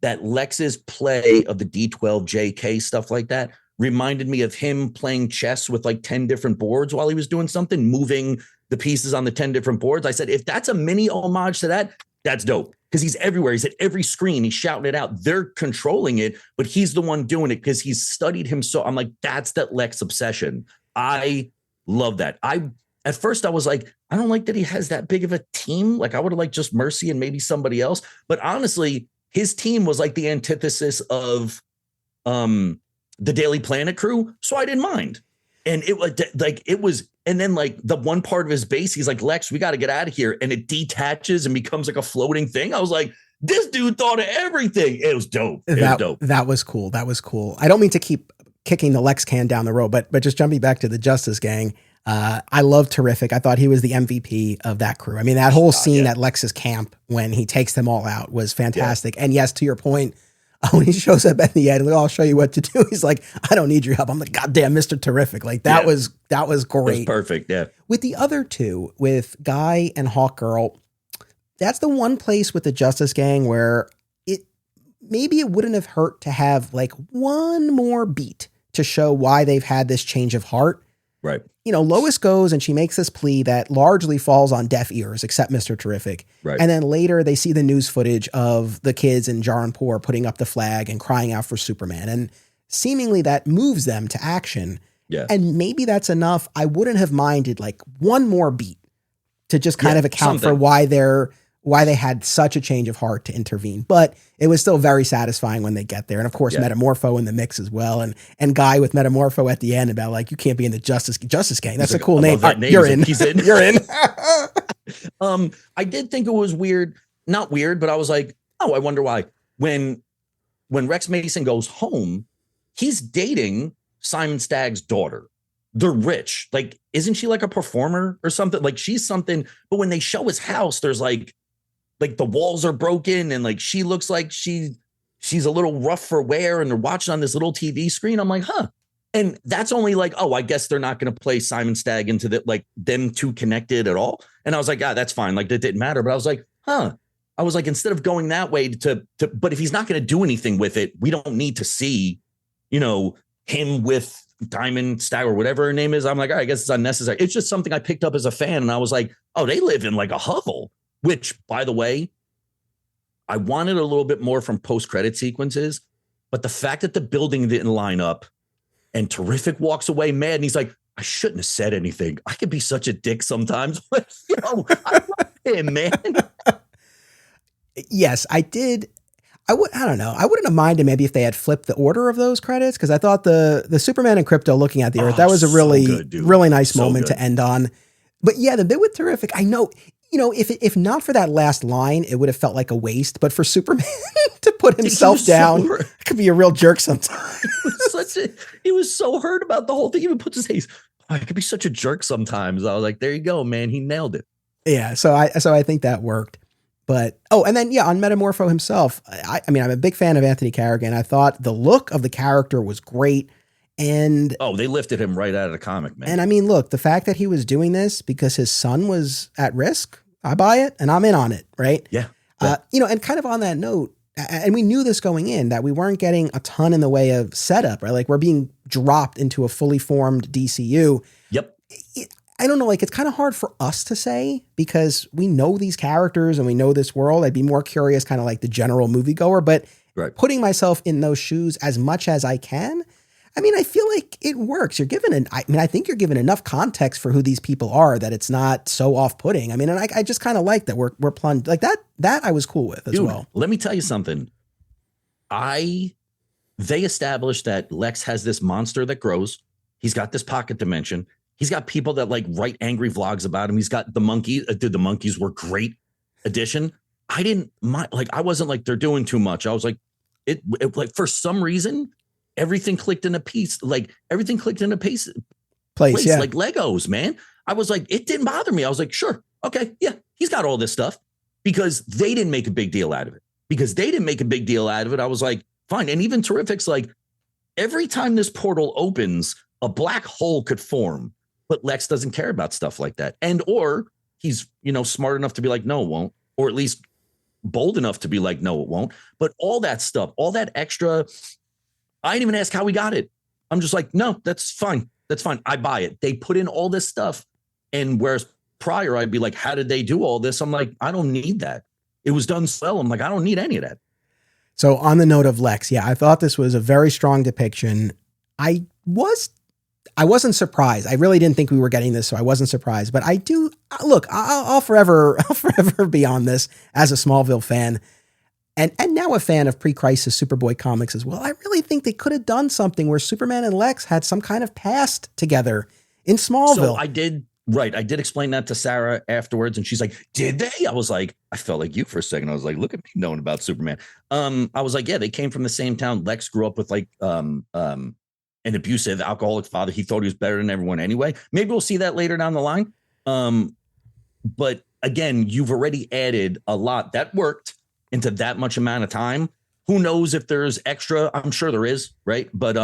[SPEAKER 2] that Lex's play of the D12JK stuff like that reminded me of him playing chess with like 10 different boards while he was doing something, moving the pieces on the 10 different boards. I said, if that's a mini homage to that, that's dope. Because he's everywhere. He's at every screen. He's shouting it out. They're controlling it, but he's the one doing it because he's studied him. So I'm like, that's that Lex obsession. I love that. At first I was like, I don't like that he has that big of a team. Like I would have liked just Mercy and maybe somebody else. But honestly, his team was like the antithesis of the Daily Planet crew. So I didn't mind. And it was like, and then like the one part of his base, he's like, Lex, we got to get out of here. And it detaches and becomes like a floating thing. I was like, this dude thought of everything. It was dope.
[SPEAKER 1] That was cool. That was cool. I don't mean to keep kicking the Lex can down the road, but just jumping back to the Justice Gang. I love Terrific. I thought he was the MVP of that crew. I mean, that whole scene at Lex's camp when he takes them all out was fantastic. Yeah. And yes, to your point, when he shows up at the end, I'll show you what to do. He's like, I don't need your help. I'm like, goddamn, Mr. Terrific. Like that was great. That was
[SPEAKER 2] perfect. Yeah.
[SPEAKER 1] With the other two, with Guy and Hawkgirl, that's the one place with the Justice Gang where maybe it wouldn't have hurt to have like one more beat to show why they've had this change of heart.
[SPEAKER 2] Right.
[SPEAKER 1] You know, Lois goes and she makes this plea that largely falls on deaf ears, except Mr. Terrific.
[SPEAKER 2] Right.
[SPEAKER 1] And then later they see the news footage of the kids in Jaranpur putting up the flag and crying out for Superman. And seemingly that moves them to action.
[SPEAKER 2] Yeah.
[SPEAKER 1] And maybe that's enough. I wouldn't have minded like one more beat to just kind of account for why they had such a change of heart to intervene. But it was still very satisfying when they get there. And of course, Metamorpho in the mix as well. And Guy with Metamorpho at the end about like, you can't be in the Justice Gang. That's a cool name. You're in.
[SPEAKER 2] He's in.
[SPEAKER 1] You're in.
[SPEAKER 2] I did think it was weird. Not weird, but I was like, oh, I wonder why. When Rex Mason goes home, he's dating Simon Stagg's daughter. They're rich. Like, isn't she like a performer or something? Like she's something. But when they show his house, there's like the walls are broken and like she looks like she's a little rough for wear and they're watching on this little TV screen. I'm like, huh. And that's only like, oh, I guess they're not going to play Simon Stagg into the, like them two connected at all. And I was like, that's fine. Like that didn't matter. But I was like, huh. I was like, instead of going that way but if he's not going to do anything with it, we don't need to see, him with Diamond Stagg or whatever her name is. I'm like, all right, I guess it's unnecessary. It's just something I picked up as a fan. And I was like, oh, they live in like a hovel. Which, by the way, I wanted a little bit more from post-credit sequences, but the fact that the building didn't line up and Terrific walks away mad and he's like, I shouldn't have said anything. I could be such a dick sometimes. I love him, man.
[SPEAKER 1] Yes, I did. I don't know. I wouldn't have minded maybe if they had flipped the order of those credits because I thought the Superman and Krypto looking at the Earth, that was a really nice moment to end on. But yeah, the bit with Terrific, I know. If not for that last line, it would have felt like a waste. But for Superman to put himself down, it could be a real jerk sometimes.
[SPEAKER 2] He was so hurt about the whole thing. He even puts his face. I could be such a jerk sometimes. I was like, there you go, man. He nailed it.
[SPEAKER 1] Yeah. So I think that worked. But and then on Metamorpho himself, I mean, I'm a big fan of Anthony Carrigan. I thought the look of the character was great. And
[SPEAKER 2] they lifted him right out of the comic, man.
[SPEAKER 1] And I mean, look, the fact that he was doing this because his son was at risk, I buy it and I'm in on it. Right.
[SPEAKER 2] Yeah.
[SPEAKER 1] And kind of on that note, and we knew this going in that we weren't getting a ton in the way of setup, right? Like we're being dropped into a fully formed DCU.
[SPEAKER 2] Yep.
[SPEAKER 1] I don't know. Like it's kind of hard for us to say because we know these characters and we know this world. I'd be more curious, kind of like the general moviegoer, but putting myself in those shoes as much as I can, I mean, I feel like it works. I think you're given enough context for who these people are that it's not so off-putting. I mean, and I just kind of like that we're plunged like that I was cool with as well.
[SPEAKER 2] Let me tell you something. They established that Lex has this monster that grows. He's got this pocket dimension. He's got people that like write angry vlogs about him. He's got the monkey. The monkeys were great addition. I wasn't like they're doing too much. I was like, it like for some reason, everything clicked in a piece. Like everything clicked in a place, yeah. Like Legos, man. I was like, it didn't bother me. I was like, sure, okay, yeah, he's got all this stuff because they didn't make a big deal out of it. I was like, fine. And even Terrific's like, every time this portal opens, a black hole could form, but Lex doesn't care about stuff like that. And or he's, smart enough to be like, no, it won't, or at least bold enough to be like, no, it won't. But all that stuff, all that extra, I didn't even ask how we got it. I'm just like, no, that's fine. That's fine. I buy it. They put in all this stuff. And whereas prior, I'd be like, how did they do all this? I'm like, I don't need that. It was done so well. I'm like, I don't need any of that.
[SPEAKER 1] So on the note of Lex, yeah, I thought this was a very strong depiction. I wasn't surprised. I really didn't think we were getting this, so I wasn't surprised. But I do look. I'll forever be on this as a Smallville fan, and now a fan of pre-crisis Superboy comics as well. I really think they could have done something where Superman and Lex had some kind of past together in Smallville.
[SPEAKER 2] So I did explain that to Sarah afterwards, and she's like, "Did they?" I was like, I felt like you for a second. I was like, "Look at me knowing about Superman." I was like, "Yeah, they came from the same town." Lex grew up with like an abusive alcoholic father. He thought he was better than everyone anyway. Maybe we'll see that later down the line. But again, you've already added a lot that worked into that much amount of time. Who knows if there's extra? I'm sure there is, right? But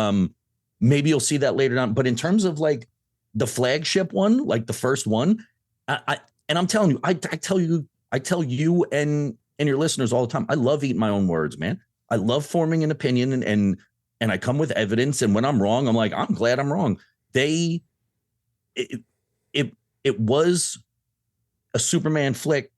[SPEAKER 2] maybe you'll see that later down. But in terms of like the flagship one, like the first one, and I'm telling you, I tell you and your listeners all the time, I love eating my own words, man. I love forming an opinion and I come with evidence. And when I'm wrong, I'm like, I'm glad I'm wrong. It was a Superman flick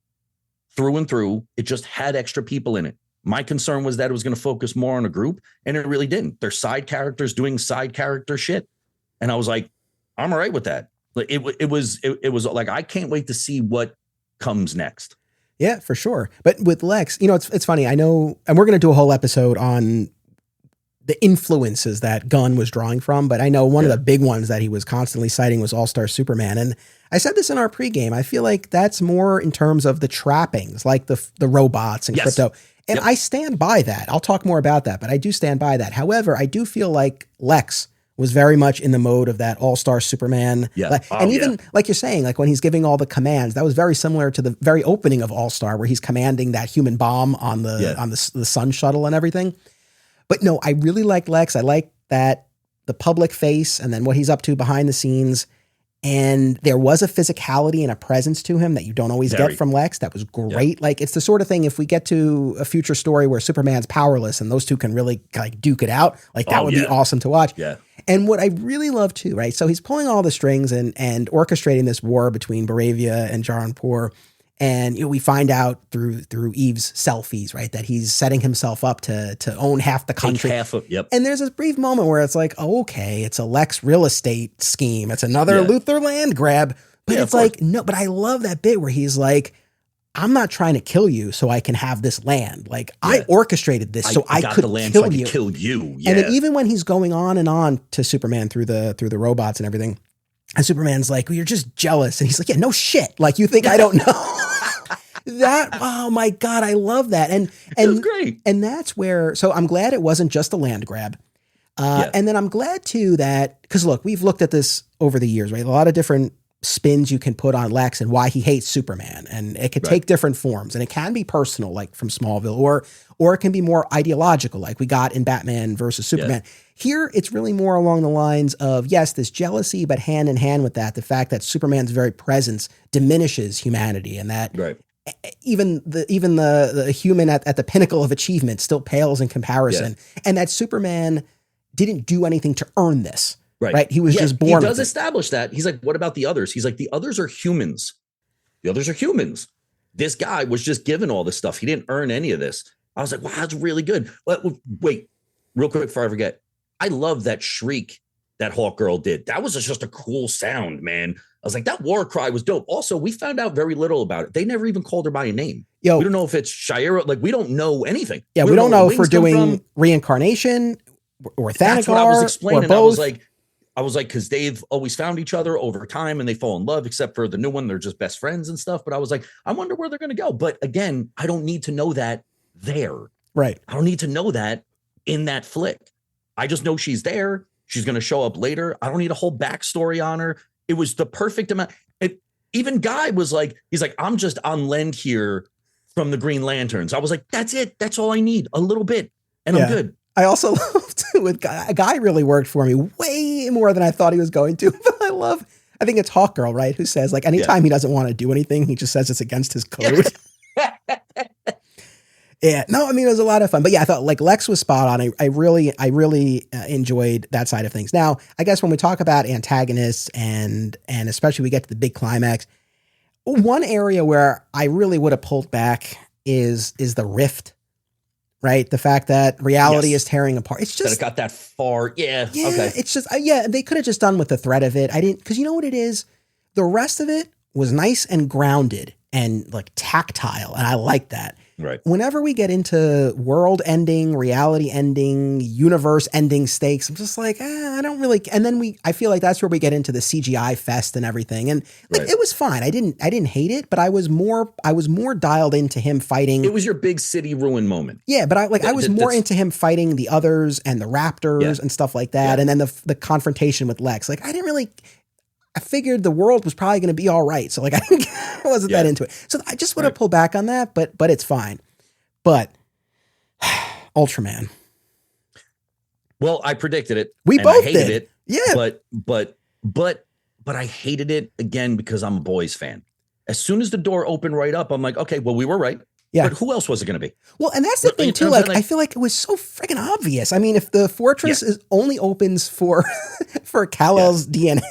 [SPEAKER 2] through and through. It just had extra people in it. My concern was that it was going to focus more on a group, and it really didn't. They're side characters doing side character shit. And I was like, I'm all right with that. Like it was like, I can't wait to see what comes next.
[SPEAKER 1] Yeah, for sure. But with Lex, it's funny. I know, and we're going to do a whole episode on the influences that Gunn was drawing from, but I know one of the big ones that he was constantly citing was All-Star Superman. And I said this in our pregame. I feel like that's more in terms of the trappings, like the robots and crypto. And I stand by that. I'll talk more about that, but I do stand by that. However, I do feel like Lex was very much in the mode of that All-Star Superman.
[SPEAKER 2] Yeah.
[SPEAKER 1] And even like you're saying, like when he's giving all the commands, that was very similar to the very opening of All-Star, where he's commanding that human bomb on the sun shuttle and everything. But no, I really like Lex. I like that the public face and then what he's up to behind the scenes. And there was a physicality and a presence to him that you don't always get from Lex. That was great. Yep. Like it's the sort of thing, if we get to a future story where Superman's powerless and those two can really like duke it out, like that would be awesome to watch.
[SPEAKER 2] Yeah.
[SPEAKER 1] And what I really love too, right? So he's pulling all the strings and orchestrating this war between Baravia and Jaranpur. And we find out through Eve's selfies, right, that he's setting himself up to own half the country. And there's this brief moment where it's like, oh, okay, it's a Lex real estate scheme. It's another Luthor land grab. But it's like, no, but I love that bit where he's like, I'm not trying to kill you so I can have this land. Like I orchestrated this so I could kill you. Yeah. And then even when he's going on and on to Superman through the robots and everything, and Superman's like, well, you're just jealous. And he's like, yeah, no shit. Like you think I don't know. Oh my God, I love that. And
[SPEAKER 2] it was great.
[SPEAKER 1] And that's where, so I'm glad it wasn't just a land grab. And then I'm glad too that, because look, we've looked at this over the years, right? A lot of different spins you can put on Lex and why he hates Superman. And it could take different forms, and it can be personal, like from Smallville, or it can be more ideological, like we got in Batman versus Superman. Here, it's really more along the lines of, yes, this jealousy, but hand in hand with that, the fact that Superman's very presence diminishes humanity, and that even the human at the pinnacle of achievement still pales in comparison, and that Superman didn't do anything to earn this. Right. He was just born.
[SPEAKER 2] He does establish that. He's like, what about the others? He's like, the others are humans. The others are humans. This guy was just given all this stuff. He didn't earn any of this. I was like, wow, that's really good. Wait, real quick before I forget. I love that shriek that Hawk Girl did. That was just a cool sound, man. I was like, that war cry was dope. Also, we found out very little about it. They never even called her by a name. We don't know if it's Shira. Like, we don't know anything.
[SPEAKER 1] Yeah, we don't know if we're doing reincarnation or Thanagar. That's what I was explaining.
[SPEAKER 2] I was like, because they've always found each other over time and they fall in love, except for the new one. They're just best friends and stuff. But I was like, I wonder where they're going to go. But again, I don't need to know that there.
[SPEAKER 1] Right.
[SPEAKER 2] I don't need to know that in that flick. I just know she's there. She's going to show up later. I don't need a whole backstory on her. It was the perfect amount. Even Guy was like, he's like, I'm just on lend here from the Green Lanterns. I was like, that's it. That's all I need. A little bit. And I'm good.
[SPEAKER 1] I also loved with Guy really worked for me way more than I thought he was going to. But I think it's Hawk Girl, right? Who says like anytime he doesn't want to do anything, he just says it's against his code. Yeah, no, I mean, it was a lot of fun, but yeah, I thought like Lex was spot on. I really enjoyed that side of things. Now, I guess when we talk about antagonists and especially we get to the big climax, one area where I really would have pulled back is the rift, right? The fact that reality is tearing apart. It's just
[SPEAKER 2] that it got that far. Yeah. Okay.
[SPEAKER 1] It's just, they could have just done with the threat of it. I didn't, because you know what it is? The rest of it was nice and grounded and like tactile. And I like that.
[SPEAKER 2] Right.
[SPEAKER 1] Whenever we get into world ending, reality ending, universe ending stakes, I'm just like, I don't really. And then I feel like that's where we get into the CGI fest and everything. And like, it was fine. I didn't hate it, but I was more dialed into him fighting.
[SPEAKER 2] It was your big city ruin moment.
[SPEAKER 1] Yeah. But I was more into him fighting the others and the Raptors and stuff like that. Yeah. And then the confrontation with Lex, like I figured the world was probably going to be all right. So like, I wasn't that into it. So I just would have pulled back on that, but it's fine. But Ultraman.
[SPEAKER 2] Well, I predicted it.
[SPEAKER 1] We both
[SPEAKER 2] hated
[SPEAKER 1] did.
[SPEAKER 2] it.
[SPEAKER 1] Yeah.
[SPEAKER 2] But I hated it again because I'm a boys fan. As soon as the door opened right up, I'm like, okay, well, we were right. Yeah. But who else was it going to be?
[SPEAKER 1] Well, and that's the thing too. Like, I feel like it was so freaking obvious. I mean, if the fortress only opens for Kal-El's DNA,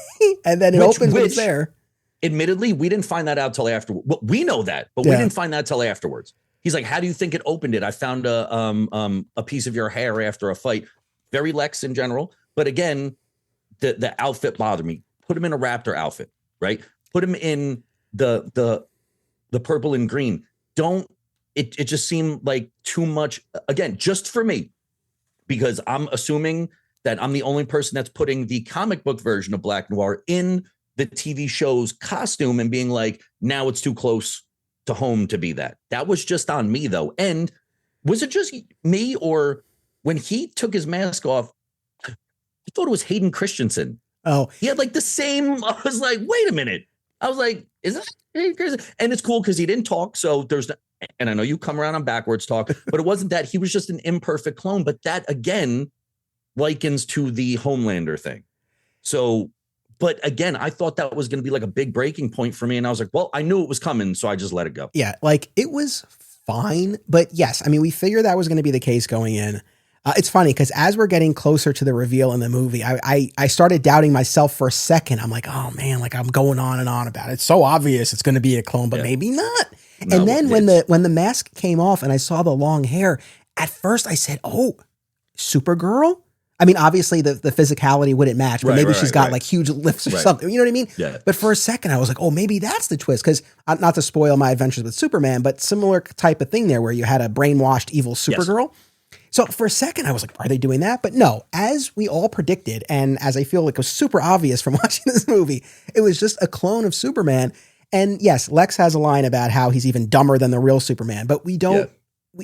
[SPEAKER 1] and then it opens when it's there.
[SPEAKER 2] Admittedly, we didn't find that out till after. Well, we know that, but we didn't find that till afterwards. He's like, "How do you think it opened it? I found a piece of your hair after a fight." Very Lex in general, but again, the outfit bothered me. Put him in a Raptor outfit, right? Put him in the purple and green. It just seemed like too much, again, just for me, because I'm assuming that I'm the only person that's putting the comic book version of Black Noir in the TV show's costume and being like, now it's too close to home to be that. That was just on me, though. And was it just me, or when he took his mask off, I thought it was Hayden Christensen.
[SPEAKER 1] Oh,
[SPEAKER 2] he had like the same. I was like, wait a minute. I was like, is that Hayden Christensen? And it's cool because he didn't talk. So there's, and I know you come around on backwards talk, but it wasn't that. He was just an imperfect clone. But that, again, likens to the Homelander thing. So, but again, I thought that was going to be like a big breaking point for me. And I was like, well, I knew it was coming, so I just let it go.
[SPEAKER 1] Yeah, like it was fine. But yes, I mean, we figured that was going to be the case going in. It's funny because as we're getting closer to the reveal in the movie, I started doubting myself for a second. I'm like, oh man, like I'm going on and on about it. It's so obvious it's going to be a clone, but maybe not. No, and then when the mask came off and I saw the long hair, at first I said, oh, Supergirl? I mean, obviously the physicality wouldn't match, but maybe she's got like huge lips or something. You know what I mean?
[SPEAKER 2] Yeah.
[SPEAKER 1] But for a second, I was like, oh, maybe that's the twist. Because not to spoil my adventures with Superman, but similar type of thing there where you had a brainwashed evil Supergirl. Yes. So for a second, I was like, are they doing that? But no, as we all predicted, and as I feel like it was super obvious from watching this movie, it was just a clone of Superman. And yes, Lex has a line about how he's even dumber than the real Superman, but we don't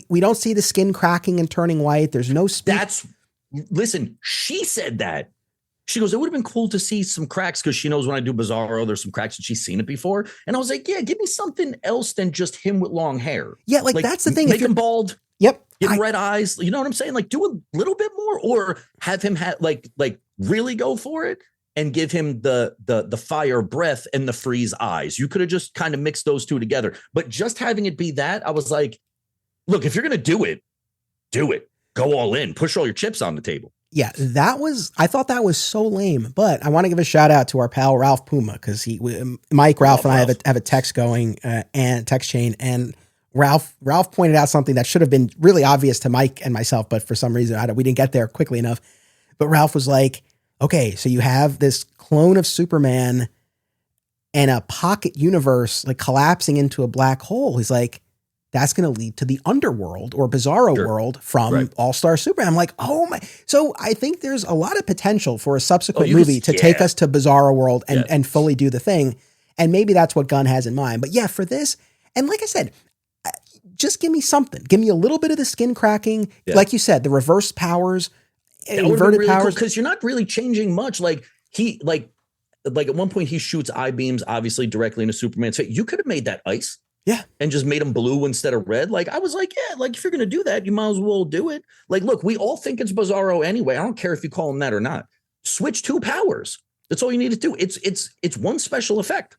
[SPEAKER 1] we don't see the skin cracking and turning white. There's no speed.
[SPEAKER 2] Listen, she said that. She goes, it would have been cool to see some cracks because she knows when I do Bizarro, there's some cracks and she's seen it before. And I was like, yeah, give me something else than just him with long hair.
[SPEAKER 1] Yeah, like that's the thing.
[SPEAKER 2] Make him bald.
[SPEAKER 1] Yep.
[SPEAKER 2] Give him red eyes. You know what I'm saying? Like do a little bit more, or have him like really go for it and give him the fire breath and the freeze eyes. You could have just kind of mixed those two together. But just having it be that, I was like, look, if you're going to do it, do it. Go all in. Push all your chips on the table.
[SPEAKER 1] Yeah, I thought that was so lame, but I want to give a shout out to our pal Ralph Puma because Ralph and I have a text going and text chain, and Ralph pointed out something that should have been really obvious to Mike and myself, but for some reason we didn't get there quickly enough. But Ralph was like, okay, so you have this clone of Superman and a pocket universe like collapsing into a black hole. He's like, that's going to lead to the underworld or bizarro world from All-Star Superman. I'm like, oh my. So I think there's a lot of potential for a subsequent movie to take us to bizarro world and fully do the thing. And maybe that's what Gunn has in mind. But yeah, for this, and like I said, just give me something. Give me a little bit of the skin cracking. Yeah. Like you said, the reverse powers, inverted really powers.
[SPEAKER 2] Because you're not really changing much. Like at one point he shoots I-beams obviously directly into Superman's face. You could have made that ice.
[SPEAKER 1] Yeah.
[SPEAKER 2] And just made him blue instead of red. Like, I was like, yeah, like if you're going to do that, you might as well do it. Like, look, we all think it's Bizarro anyway. I don't care if you call him that or not. Switch 2 powers. That's all you need to do. It's one special effect.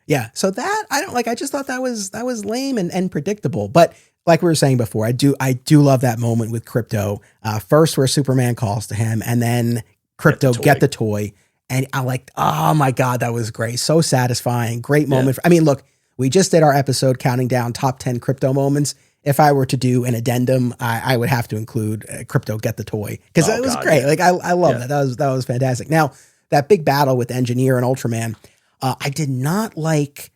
[SPEAKER 1] Yeah. So that I just thought that was lame and predictable. But like we were saying before, I do love that moment with Krypto. First where Superman calls to him and then Krypto get the toy. And I like, oh my God, that was great. So satisfying. Great moment. Yeah. I mean, look, we just did our episode counting down top 10 Krypto moments. If I were to do an addendum, I would have to include Krypto get the toy because it was great. Yeah. Like I love that. That was fantastic. Now that big battle with Engineer and Ultraman, I did not like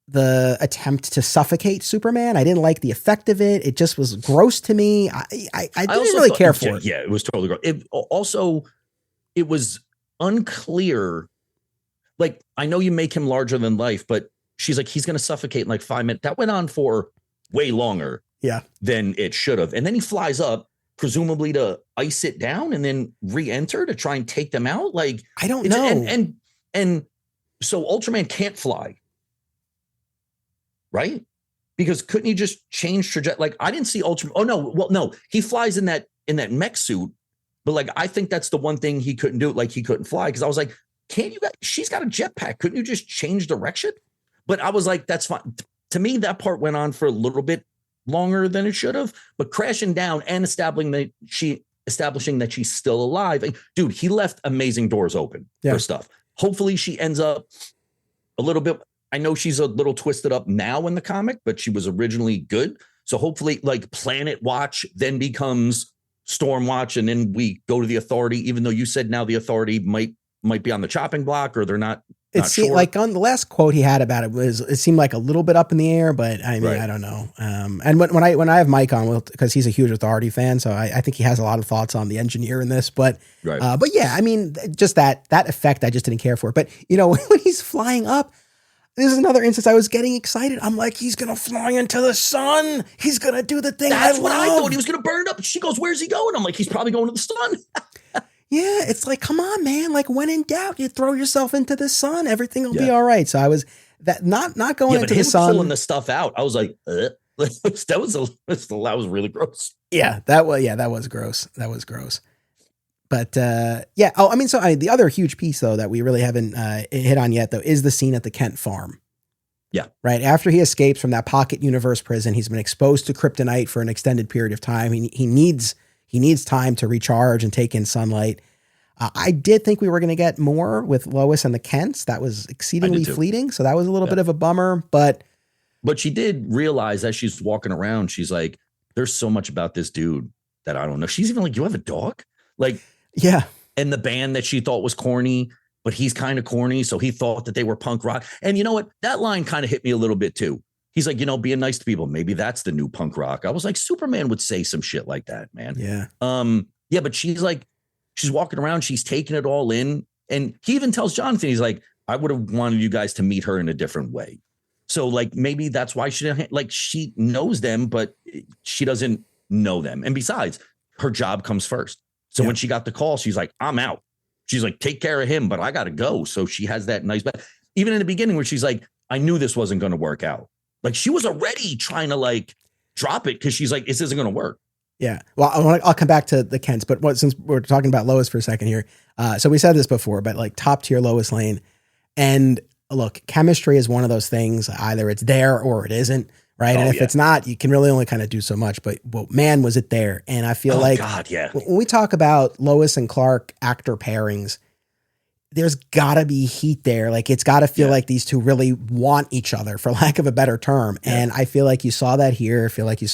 [SPEAKER 1] the attempt to suffocate Superman. I didn't like the effect of it. It just was gross to me. I didn't really care for it.
[SPEAKER 2] Yeah, it was totally gross. It was unclear. Like, I know you make him larger than life, but she's like, he's going to suffocate in like 5 minutes. That went on for way longer than it should have. And then he flies up, presumably to ice it down and then re-enter to try and take them out. Like,
[SPEAKER 1] I don't know.
[SPEAKER 2] And so Ultraman can't fly, right? Because couldn't he just change trajectory? Like, I didn't see Ultraman. Oh, no. Well, no, he flies in that mech suit. But like, I think that's the one thing he couldn't do. Like, he couldn't fly. Because I was like, she's got a jetpack. Couldn't you just change direction? But I was like, that's fine. To me, that part went on for a little bit longer than it should have. But crashing down and establishing that she's still alive. Like, dude, he left amazing doors open for stuff. Hopefully she ends up a little bit. I know she's a little twisted up now in the comic, but she was originally good. So hopefully like Planet Watch then becomes Storm Watch. And then we go to the Authority, even though you said now the Authority might be on the chopping block or they're not.
[SPEAKER 1] It seemed
[SPEAKER 2] sure.
[SPEAKER 1] like on the last quote he had about it seemed like a little bit up in the air, but I mean, I don't know. And when I have Mike on, because he's a huge Authority fan, so I think he has a lot of thoughts on the Engineer in this, but yeah, I mean, just that effect, I just didn't care for. But you know, when he's flying up, this is another instance I was getting excited. I'm like, he's going to fly into the sun. He's going to do the thing.
[SPEAKER 2] That's what I thought. He was going to burn it up. She goes, where's he going? I'm like, he's probably going to the sun.
[SPEAKER 1] Yeah, it's like, come on, man. Like, when in doubt, you throw yourself into the sun. Everything will be all right. So I was not going into the sun.
[SPEAKER 2] Pulling the stuff out. I was like, that was really gross.
[SPEAKER 1] Yeah, that was gross. That was gross. But yeah. Oh, I mean, the other huge piece though that we really haven't hit on yet though is the scene at the Kent farm.
[SPEAKER 2] Yeah.
[SPEAKER 1] Right after he escapes from that pocket universe prison, he's been exposed to kryptonite for an extended period of time. He needs time to recharge and take in sunlight. I did think we were going to get more with Lois and the Kents. That was exceedingly fleeting. So that was a little bit of a bummer, but
[SPEAKER 2] she did realize as she's walking around, she's like, there's so much about this dude that I don't know. She's even like, you have a dog? Like,
[SPEAKER 1] yeah.
[SPEAKER 2] And the band that she thought was corny, but he's kind of corny. So he thought that they were punk rock. And you know what? That line kind of hit me a little bit too. He's like, being nice to people. Maybe that's the new punk rock. I was like, Superman would say some shit like that, man.
[SPEAKER 1] Yeah.
[SPEAKER 2] Yeah, but she's walking around. She's taking it all in. And he even tells Jonathan, he's like, I would have wanted you guys to meet her in a different way. So like, maybe that's why she knows them, but she doesn't know them. And besides, her job comes first. So when she got the call, she's like, I'm out. She's like, take care of him, but I got to go. So she has that nice, but even in the beginning where she's like, I knew this wasn't going to work out. Like she was already trying to like drop it because she's like, this isn't going to work.
[SPEAKER 1] Yeah. Well, I'll come back to the Kents, but since we're talking about Lois for a second here. So we said this before, but like top tier Lois Lane. And look, chemistry is one of those things. Either it's there or it isn't. Right. And if it's not, you can really only kind of do so much. But man, was it there? And I feel when we talk about Lois and Clark actor pairings, there's got to be heat there. Like it's got to feel like these two really want each other, for lack of a better term. Yeah. And I feel like you saw that here. I feel like you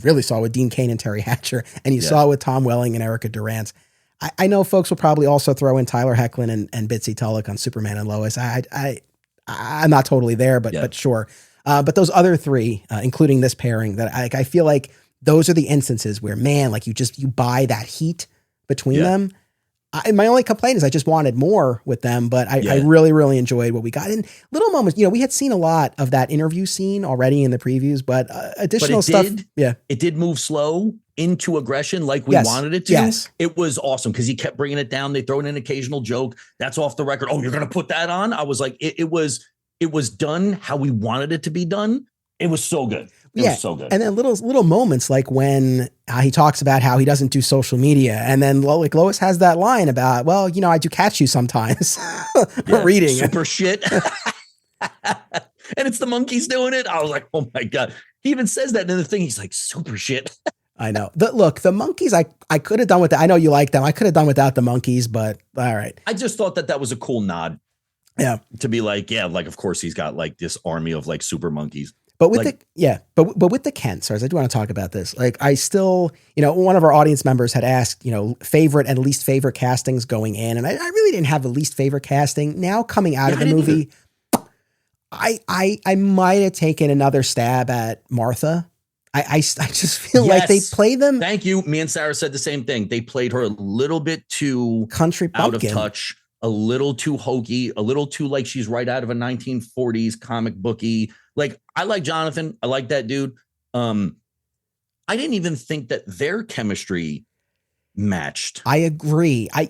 [SPEAKER 1] really saw with Dean Cain and Terry Hatcher, and you saw it with Tom Welling and Erica Durance. I know folks will probably also throw in Tyler Hoechlin and Bitsy Tulloch on Superman and Lois. I'm not totally there, but sure. But those other three, including this pairing, that I feel like those are the instances where, man, like you buy that heat between them. My only complaint is I just wanted more with them, but I really, really enjoyed what we got. In little moments, we had seen a lot of that interview scene already in the previews, but additional stuff.
[SPEAKER 2] It did move slow into aggression like we wanted it to.
[SPEAKER 1] Yes.
[SPEAKER 2] It was awesome because he kept bringing it down. They throw in an occasional joke. That's off the record. Oh, you're going to put that on? I was like, it was done how we wanted it to be done. It was so good. It was so good.
[SPEAKER 1] And then little moments like when he talks about how he doesn't do social media. And then like Lois has that line about, well, I do catch you sometimes reading
[SPEAKER 2] super shit. And it's the monkeys doing it. I was like, oh my God. He even says that in the thing. He's like, super shit.
[SPEAKER 1] I know. The monkeys, I could have done with that. I know you like them. I could have done without the monkeys, but all right.
[SPEAKER 2] I just thought that was a cool nod.
[SPEAKER 1] Yeah.
[SPEAKER 2] To be like, like, of course he's got like this army of like super monkeys.
[SPEAKER 1] But with but with the Kent stars, I do want to talk about this. Like I still, one of our audience members had asked, favorite and least favorite castings going in. And I really didn't have a least favorite casting. Now coming out of the movie, I might have taken another stab at Martha. I just feel like they play them.
[SPEAKER 2] Thank you. Me and Sarah said the same thing. They played her a little bit too
[SPEAKER 1] country bumpkin.
[SPEAKER 2] Out of touch, a little too hokey, a little too like she's right out of a 1940s comic booky. Like I like Jonathan. I like that dude. I didn't even think that their chemistry matched.
[SPEAKER 1] I agree. I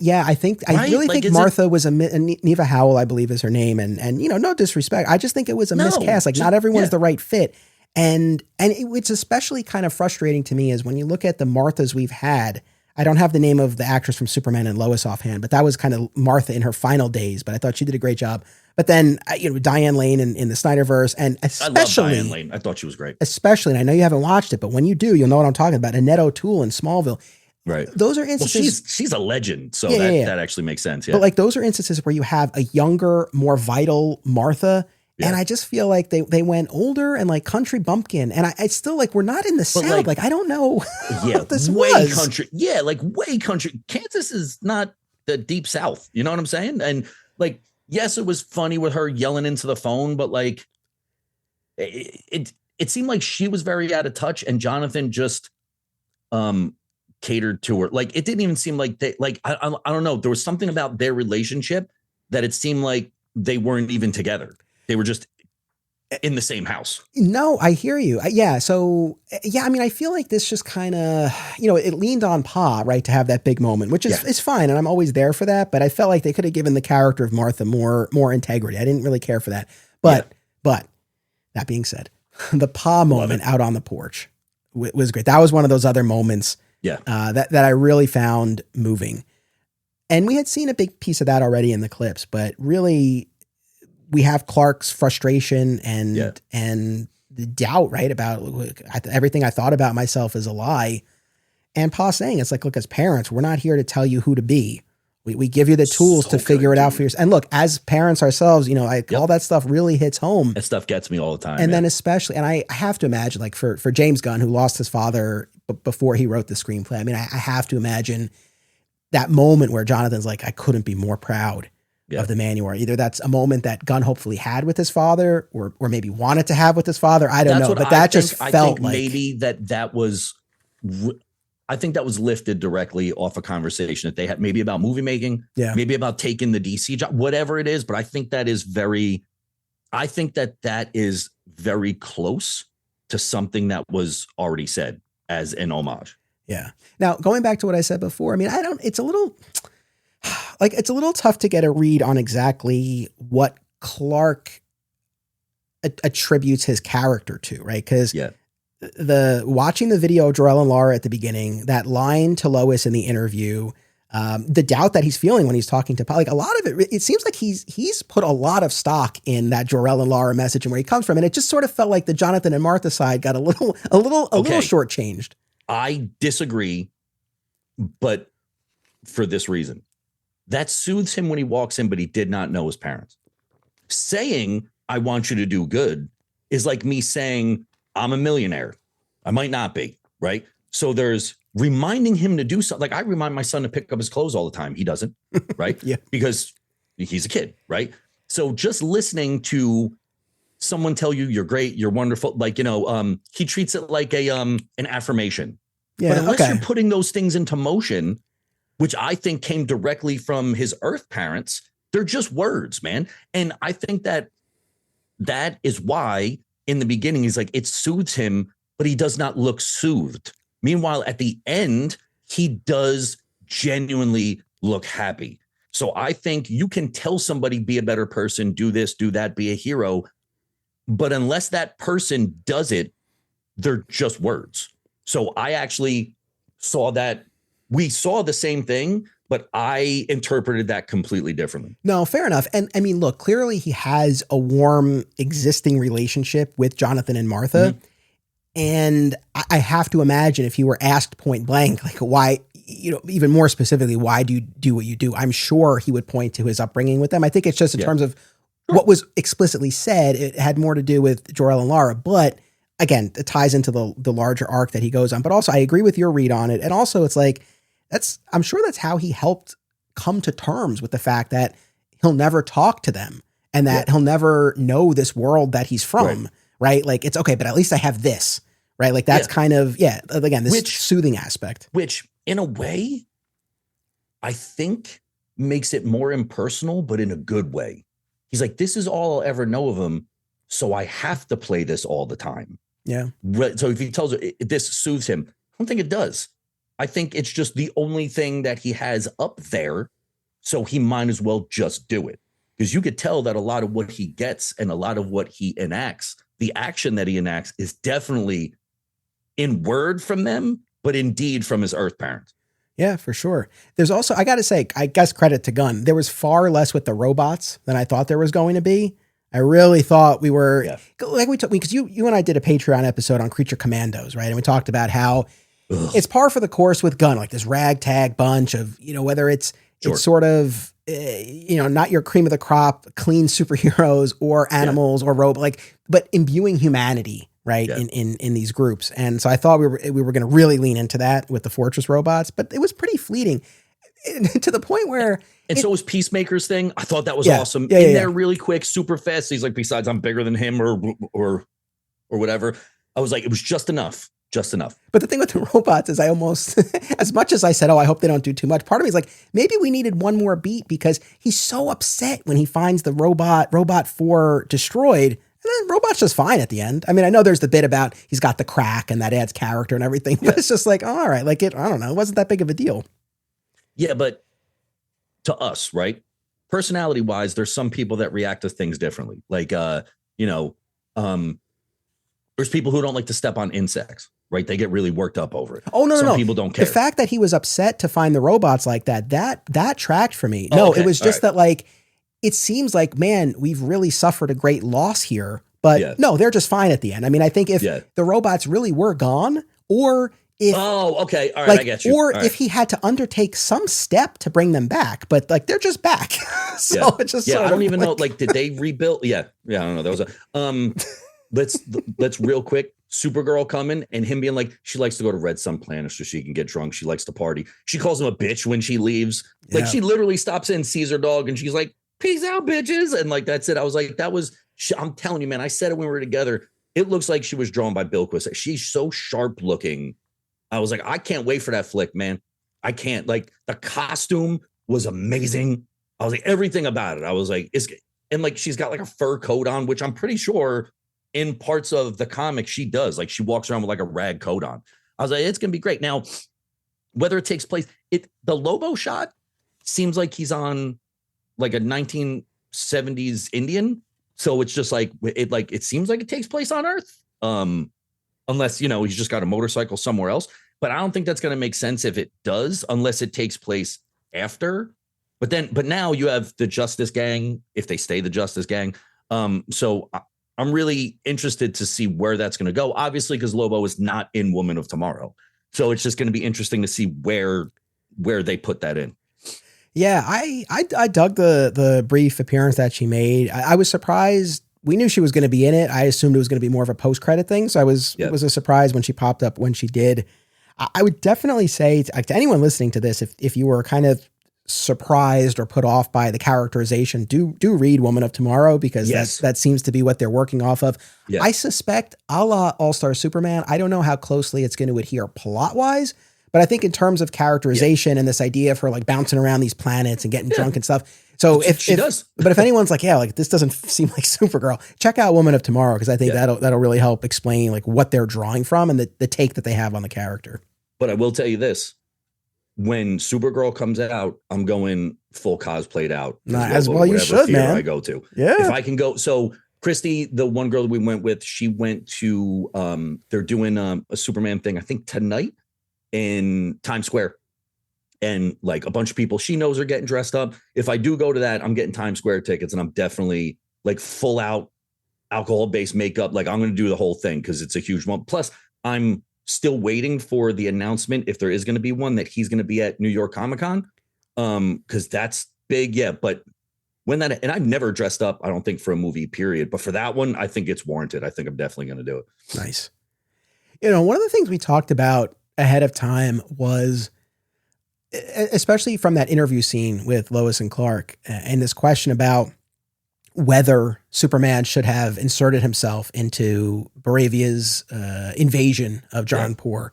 [SPEAKER 1] really think Martha was Neva Howell, I believe is her name. And no disrespect. I just think it was a miscast. Like not everyone's the right fit. And it's especially kind of frustrating to me is when you look at the Marthas we've had. I don't have the name of the actress from Superman and Lois offhand, but that was kind of Martha in her final days. But I thought she did a great job. But then, Diane Lane in the Snyderverse, and especially
[SPEAKER 2] I love Diane Lane. I thought she was great.
[SPEAKER 1] Especially, and I know you haven't watched it, but when you do, you'll know what I'm talking about. Annette O'Toole in Smallville.
[SPEAKER 2] Right.
[SPEAKER 1] Those are instances.
[SPEAKER 2] Well, she's a legend, so that actually makes sense. Yeah.
[SPEAKER 1] But like those are instances where you have a younger, more vital Martha. Yeah. And I just feel like they went older and like country bumpkin. And I still like, we're not in the South. Like I don't know what this was.
[SPEAKER 2] Country. Yeah, like way country. Kansas is not the deep South. You know what I'm saying? And like, yes, it was funny with her yelling into the phone, but like it seemed like she was very out of touch and Jonathan just catered to her. Like it didn't even seem like they like I don't know. There was something about their relationship that it seemed like they weren't even together. They were just in the same house.
[SPEAKER 1] No, I hear you. So, I mean, I feel like this just kind of, it leaned on Pa, right, to have that big moment, which is fine. And I'm always there for that. But I felt like they could have given the character of Martha more integrity. I didn't really care for that. But that being said, the Pa moment out on the porch was great. That was one of those other moments that I really found moving. And we had seen a big piece of that already in the clips, but really we have Clark's frustration and the doubt, right, about everything I thought about myself is a lie. And Pa saying, it's like, look, as parents, we're not here to tell you who to be. We give you the tools to figure it out for yourself. And look, as parents ourselves, all that stuff really hits home.
[SPEAKER 2] That stuff gets me all the time.
[SPEAKER 1] And then especially, and I have to imagine, like for James Gunn, who lost his father before he wrote the screenplay, I mean, I have to imagine that moment where Jonathan's like, I couldn't be more proud of the man you are. Either that's a moment that Gunn hopefully had with his father or maybe wanted to have with his father. I don't know, but that just felt like
[SPEAKER 2] maybe that was, I think that was lifted directly off a conversation that they had maybe about movie making, maybe about taking the DC job, whatever it is. But I think that is very close to something that was already said as an homage.
[SPEAKER 1] Yeah. Now, going back to what I said before, I mean, it's a little tough to get a read on exactly what Clark attributes his character to, right? Because watching the video of Jor-El and Lara at the beginning, that line to Lois in the interview, the doubt that he's feeling when he's talking to, like a lot of it seems like he's put a lot of stock in that Jor-El and Lara message and where he comes from. And it just sort of felt like the Jonathan and Martha side got a little shortchanged.
[SPEAKER 2] I disagree, but for this reason. That soothes him when he walks in, but he did not know his parents. Saying, I want you to do good is like me saying, I'm a millionaire. I might not be, right? So there's reminding him to do something. Like I remind my son to pick up his clothes all the time. He doesn't, right?
[SPEAKER 1] Yeah.
[SPEAKER 2] Because he's a kid, right? So just listening to someone tell you you're great, you're wonderful, like, he treats it like an affirmation.
[SPEAKER 1] Yeah.
[SPEAKER 2] But unless
[SPEAKER 1] Okay.
[SPEAKER 2] you're putting those things into motion, which I think came directly from his earth parents, they're just words, man. And I think that is why in the beginning, he's like, it soothes him, but he does not look soothed. Meanwhile, at the end, he does genuinely look happy. So I think you can tell somebody, be a better person, do this, do that, be a hero. But unless that person does it, they're just words. So I actually saw that we saw the same thing, but I interpreted that completely differently.
[SPEAKER 1] No, fair enough. And I mean, look, clearly he has a warm existing relationship with Jonathan and Martha. Mm-hmm. And I have to imagine if he were asked point blank, like why, even more specifically, why do you do what you do? I'm sure he would point to his upbringing with them. I think it's just in terms of what was explicitly said, it had more to do with Jor-El and Lara. But again, it ties into the larger arc that he goes on. But also I agree with your read on it. And also it's like, I'm sure that's how he helped come to terms with the fact that he'll never talk to them and that he'll never know this world that he's from, right? Like, it's okay, but at least I have this, right? Like that's kind of, again, this soothing aspect.
[SPEAKER 2] Which in a way, I think makes it more impersonal, but in a good way. He's like, this is all I'll ever know of him, so I have to play this all the time.
[SPEAKER 1] Yeah.
[SPEAKER 2] Right. So if he tells her this soothes him, I don't think it does. I think it's just the only thing that he has up there, so he might as well just do it. Because you could tell that a lot of what he gets and a lot of what he enacts, the action that he enacts is definitely in word from them, but indeed from his earth parents.
[SPEAKER 1] Yeah, for sure. There's also, I got to say, I guess credit to Gunn. There was far less with the robots than I thought there was going to be. I really thought we were, like we took, because you and I did a Patreon episode on Creature Commandos, right? And we talked about how it's par for the course with Gunn, like this ragtag bunch of, whether it's sort of, not your cream of the crop, clean superheroes or animals or but imbuing humanity, right? In these groups. And so I thought we were going to really lean into that with the Fortress robots, but it was pretty fleeting to the point where.
[SPEAKER 2] And so was Peacemaker's thing. I thought that was awesome. There really quick, super fast. He's like, besides I'm bigger than him or whatever. I was like, it was just enough. Just enough.
[SPEAKER 1] But the thing with the robots is I almost, as much as I said, I hope they don't do too much, part of me is like, maybe we needed one more beat because he's so upset when he finds the Robot 4 destroyed. And then Robot's just fine at the end. I mean, I know there's the bit about he's got the crack and that adds character and everything, but it's just like, all right, like I don't know. It wasn't that big of a deal. Yeah,
[SPEAKER 2] but to us, right? Personality wise, there's some people that react to things differently. Like, there's people who don't like to step on insects. Right, they get really worked up over it.
[SPEAKER 1] Oh no,
[SPEAKER 2] Some people don't care.
[SPEAKER 1] The fact that he was upset to find the robots like that tracked for me. No, it was just that like it seems like, man, we've really suffered a great loss here. But no, they're just fine at the end. I mean, I think if the robots really were gone, or if
[SPEAKER 2] all right, I get you.
[SPEAKER 1] Or if he had to undertake some step to bring them back, but like they're just back. So it's just
[SPEAKER 2] I don't even know. Like, did they rebuild? Yeah, I don't know. That was let's real quick. Supergirl coming and him being like, she likes to go to Red Sun Planet so she can get drunk. She likes to party. She calls him a bitch when she leaves. Like she literally stops in, sees her dog, and she's like, peace out, bitches. And like, that's it. I was like, I'm telling you, man, I said it when we were together. It looks like she was drawn by Bill Quist. She's so sharp looking. I was like, I can't wait for that flick, man. I can't. Like, the costume was amazing. I was like, everything about it. I was like, and like, she's got like a fur coat on, which I'm pretty sure in parts of the comic she does. Like, she walks around with like a rag coat on. I was like, it's gonna be great. Now, whether it takes place, the Lobo shot seems like he's on like a 1970s Indian. So it's just like it seems like it takes place on Earth. Unless, he's just got a motorcycle somewhere else. But I don't think that's gonna make sense if it does, unless it takes place after. But now you have the Justice Gang, if they stay the Justice Gang. So I'm really interested to see where that's going to go, obviously, because Lobo is not in Woman of Tomorrow. So it's just going to be interesting to see where they put that in.
[SPEAKER 1] Yeah, I dug the brief appearance that she made. I was surprised. We knew she was going to be in it. I assumed it was going to be more of a post-credit thing. So it was a surprise when she popped up when she did. I would definitely say to anyone listening to this, if you were kind of surprised or put off by the characterization, do read Woman of Tomorrow, because
[SPEAKER 2] Yes.
[SPEAKER 1] that seems to be what they're working off of.
[SPEAKER 2] Yeah.
[SPEAKER 1] I suspect a la All-Star Superman, I don't know how closely it's going to adhere plot-wise, but I think in terms of characterization and this idea of her like bouncing around these planets and getting drunk and stuff. So if
[SPEAKER 2] she does,
[SPEAKER 1] but if anyone's like, yeah, like this doesn't seem like Supergirl, check out Woman of Tomorrow, because I think that'll really help explain like what they're drawing from and the take that they have on the character.
[SPEAKER 2] But I will tell you this: when Supergirl comes out, I'm going full cosplayed out.
[SPEAKER 1] As well you should, man.
[SPEAKER 2] I go to,
[SPEAKER 1] yeah.
[SPEAKER 2] If I can go, so Christy, the one girl that we went with, she went to they're doing a Superman thing, I think tonight in Times Square. And like a bunch of people she knows are getting dressed up. If I do go to that, I'm getting Times Square tickets, and I'm definitely like full out alcohol-based makeup. Like I'm going to do the whole thing because it's a huge one. Plus, I'm still waiting for the announcement, if there is going to be one, that he's going to be at New York Comic Con, because that's big. Yeah, but when that, and I've never dressed up, I don't think, for a movie period, but for that one, I think it's warranted. I think I'm definitely going to do it.
[SPEAKER 1] Nice. You know, one of the things we talked about ahead of time was, especially from that interview scene with Lois and Clark, and this question about whether Superman should have inserted himself into Baravia's invasion of Johnpur.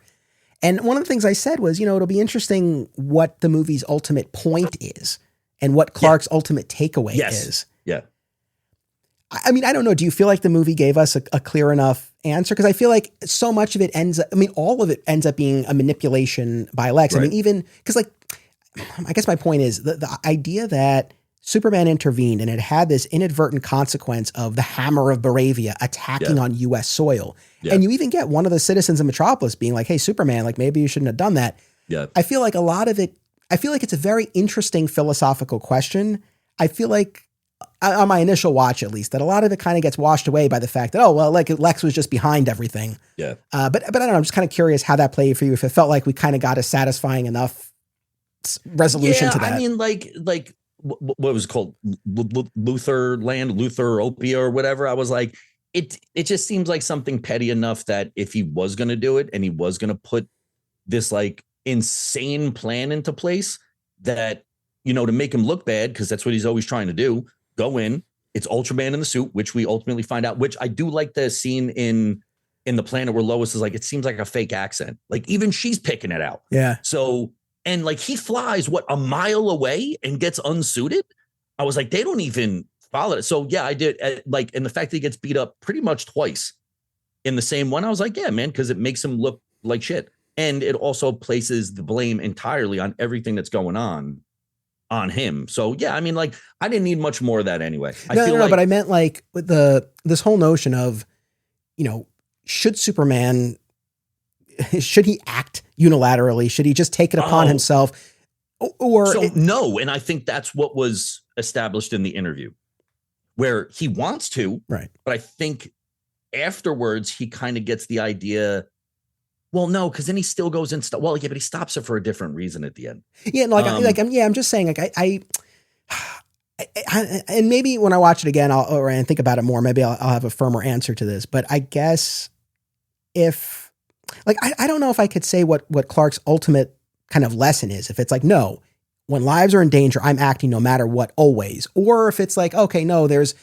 [SPEAKER 1] And one of the things I said was, you know, it'll be interesting what the movie's ultimate point is and what Clark's ultimate takeaway is.
[SPEAKER 2] Yeah.
[SPEAKER 1] I mean, I don't know. Do you feel like the movie gave us a clear enough answer? Because I feel like so much of it all of it ends up being a manipulation by Lex. Right. I mean, even because, like, I guess my point is the idea that Superman intervened and it had this inadvertent consequence of the Hammer of Baravia attacking on U.S. soil. Yeah. And you even get one of the citizens of Metropolis being like, hey, Superman, like maybe you shouldn't have done that.
[SPEAKER 2] Yeah.
[SPEAKER 1] I feel like a lot of it, I feel like it's a very interesting philosophical question. I feel like, on my initial watch at least, that a lot of it kind of gets washed away by the fact that, oh, well, like Lex was just behind everything.
[SPEAKER 2] Yeah.
[SPEAKER 1] But I don't know, I'm just kind of curious how that played for you, if it felt like we kind of got a satisfying enough resolution to that.
[SPEAKER 2] I mean, like what was it called? Lutheropia or whatever. I was like, it just seems like something petty enough that if he was going to do it and he was going to put this like insane plan into place, that, you know, to make him look bad, because that's what he's always trying to do, go in, it's Ultraman in the suit, which we ultimately find out, which I do like the scene in the planet where Lois is like, it seems like a fake accent. Like even she's picking it out.
[SPEAKER 1] Yeah.
[SPEAKER 2] So, and like he flies a mile away and gets unsuited. I was like, they don't even follow it. So yeah, I did like, and the fact that he gets beat up pretty much twice in the same one, I was like, yeah, man, because it makes him look like shit. And it also places the blame entirely on everything that's going on him. So yeah, I mean, like I didn't need much more of that anyway.
[SPEAKER 1] No, but I meant like with this whole notion of, you know, should Superman, should he act unilaterally? Should he just take it upon himself?
[SPEAKER 2] No. And I think that's what was established in the interview, where he wants to,
[SPEAKER 1] right? But
[SPEAKER 2] I think afterwards he kind of gets the idea, well, no, because then he still goes and but he stops it for a different reason at the end.
[SPEAKER 1] Yeah, no, I'm just saying, like I and maybe when I watch it again, and think about it more, maybe I'll have a firmer answer to this. But I guess if, like, I don't know if I could say what Clark's ultimate kind of lesson is. If it's like, no, when lives are in danger, I'm acting no matter what, always, or if it's like, okay, no, there's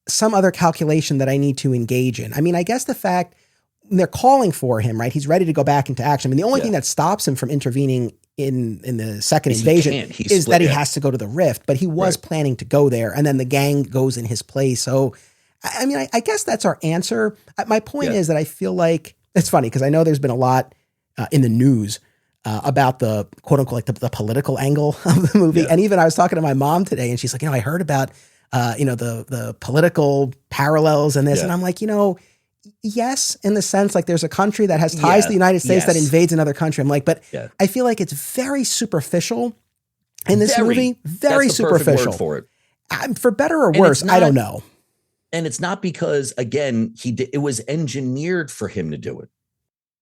[SPEAKER 1] some other calculation that I need to engage in. I mean, I guess the fact they're calling for him, right? He's ready to go back into action. I mean, the only thing that stops him from intervening in the second invasion is that he has to go to the Rift, but he was planning to go there, and then the gang goes in his place. So, I mean, I guess that's our answer. My point is that I feel like it's funny because I know there's been a lot in the news about the quote unquote, like the political angle of the movie. Yeah. And even I was talking to my mom today and she's like, you know, I heard about, the political parallels in this. Yeah. And I'm like, you know, yes, in the sense, like there's a country that has ties to the United States that invades another country. I'm like, but I feel like it's very superficial in this movie. Very superficial.
[SPEAKER 2] Word for it.
[SPEAKER 1] For better or worse, I don't know.
[SPEAKER 2] And it's not because, again, it was engineered for him to do it.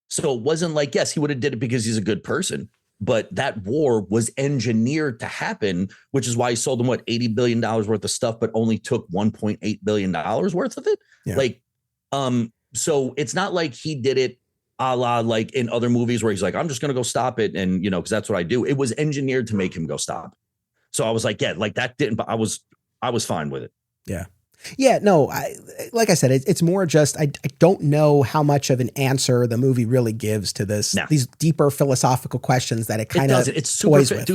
[SPEAKER 2] So it wasn't like, yes, he would have did it because he's a good person, but that war was engineered to happen, which is why he sold them $80 billion worth of stuff, but only took $1.8 billion worth of it. Yeah. Like, so it's not like he did it a la like in other movies where he's like, I'm just going to go stop it. And, you know, because that's what I do. It was engineered to make him go stop. So I was like, yeah, like that didn't, but I was fine with it.
[SPEAKER 1] Yeah. Yeah, no, like I said, it's more just I don't know how much of an answer the movie really gives to these deeper philosophical questions that it kind of
[SPEAKER 2] it's super
[SPEAKER 1] toys with.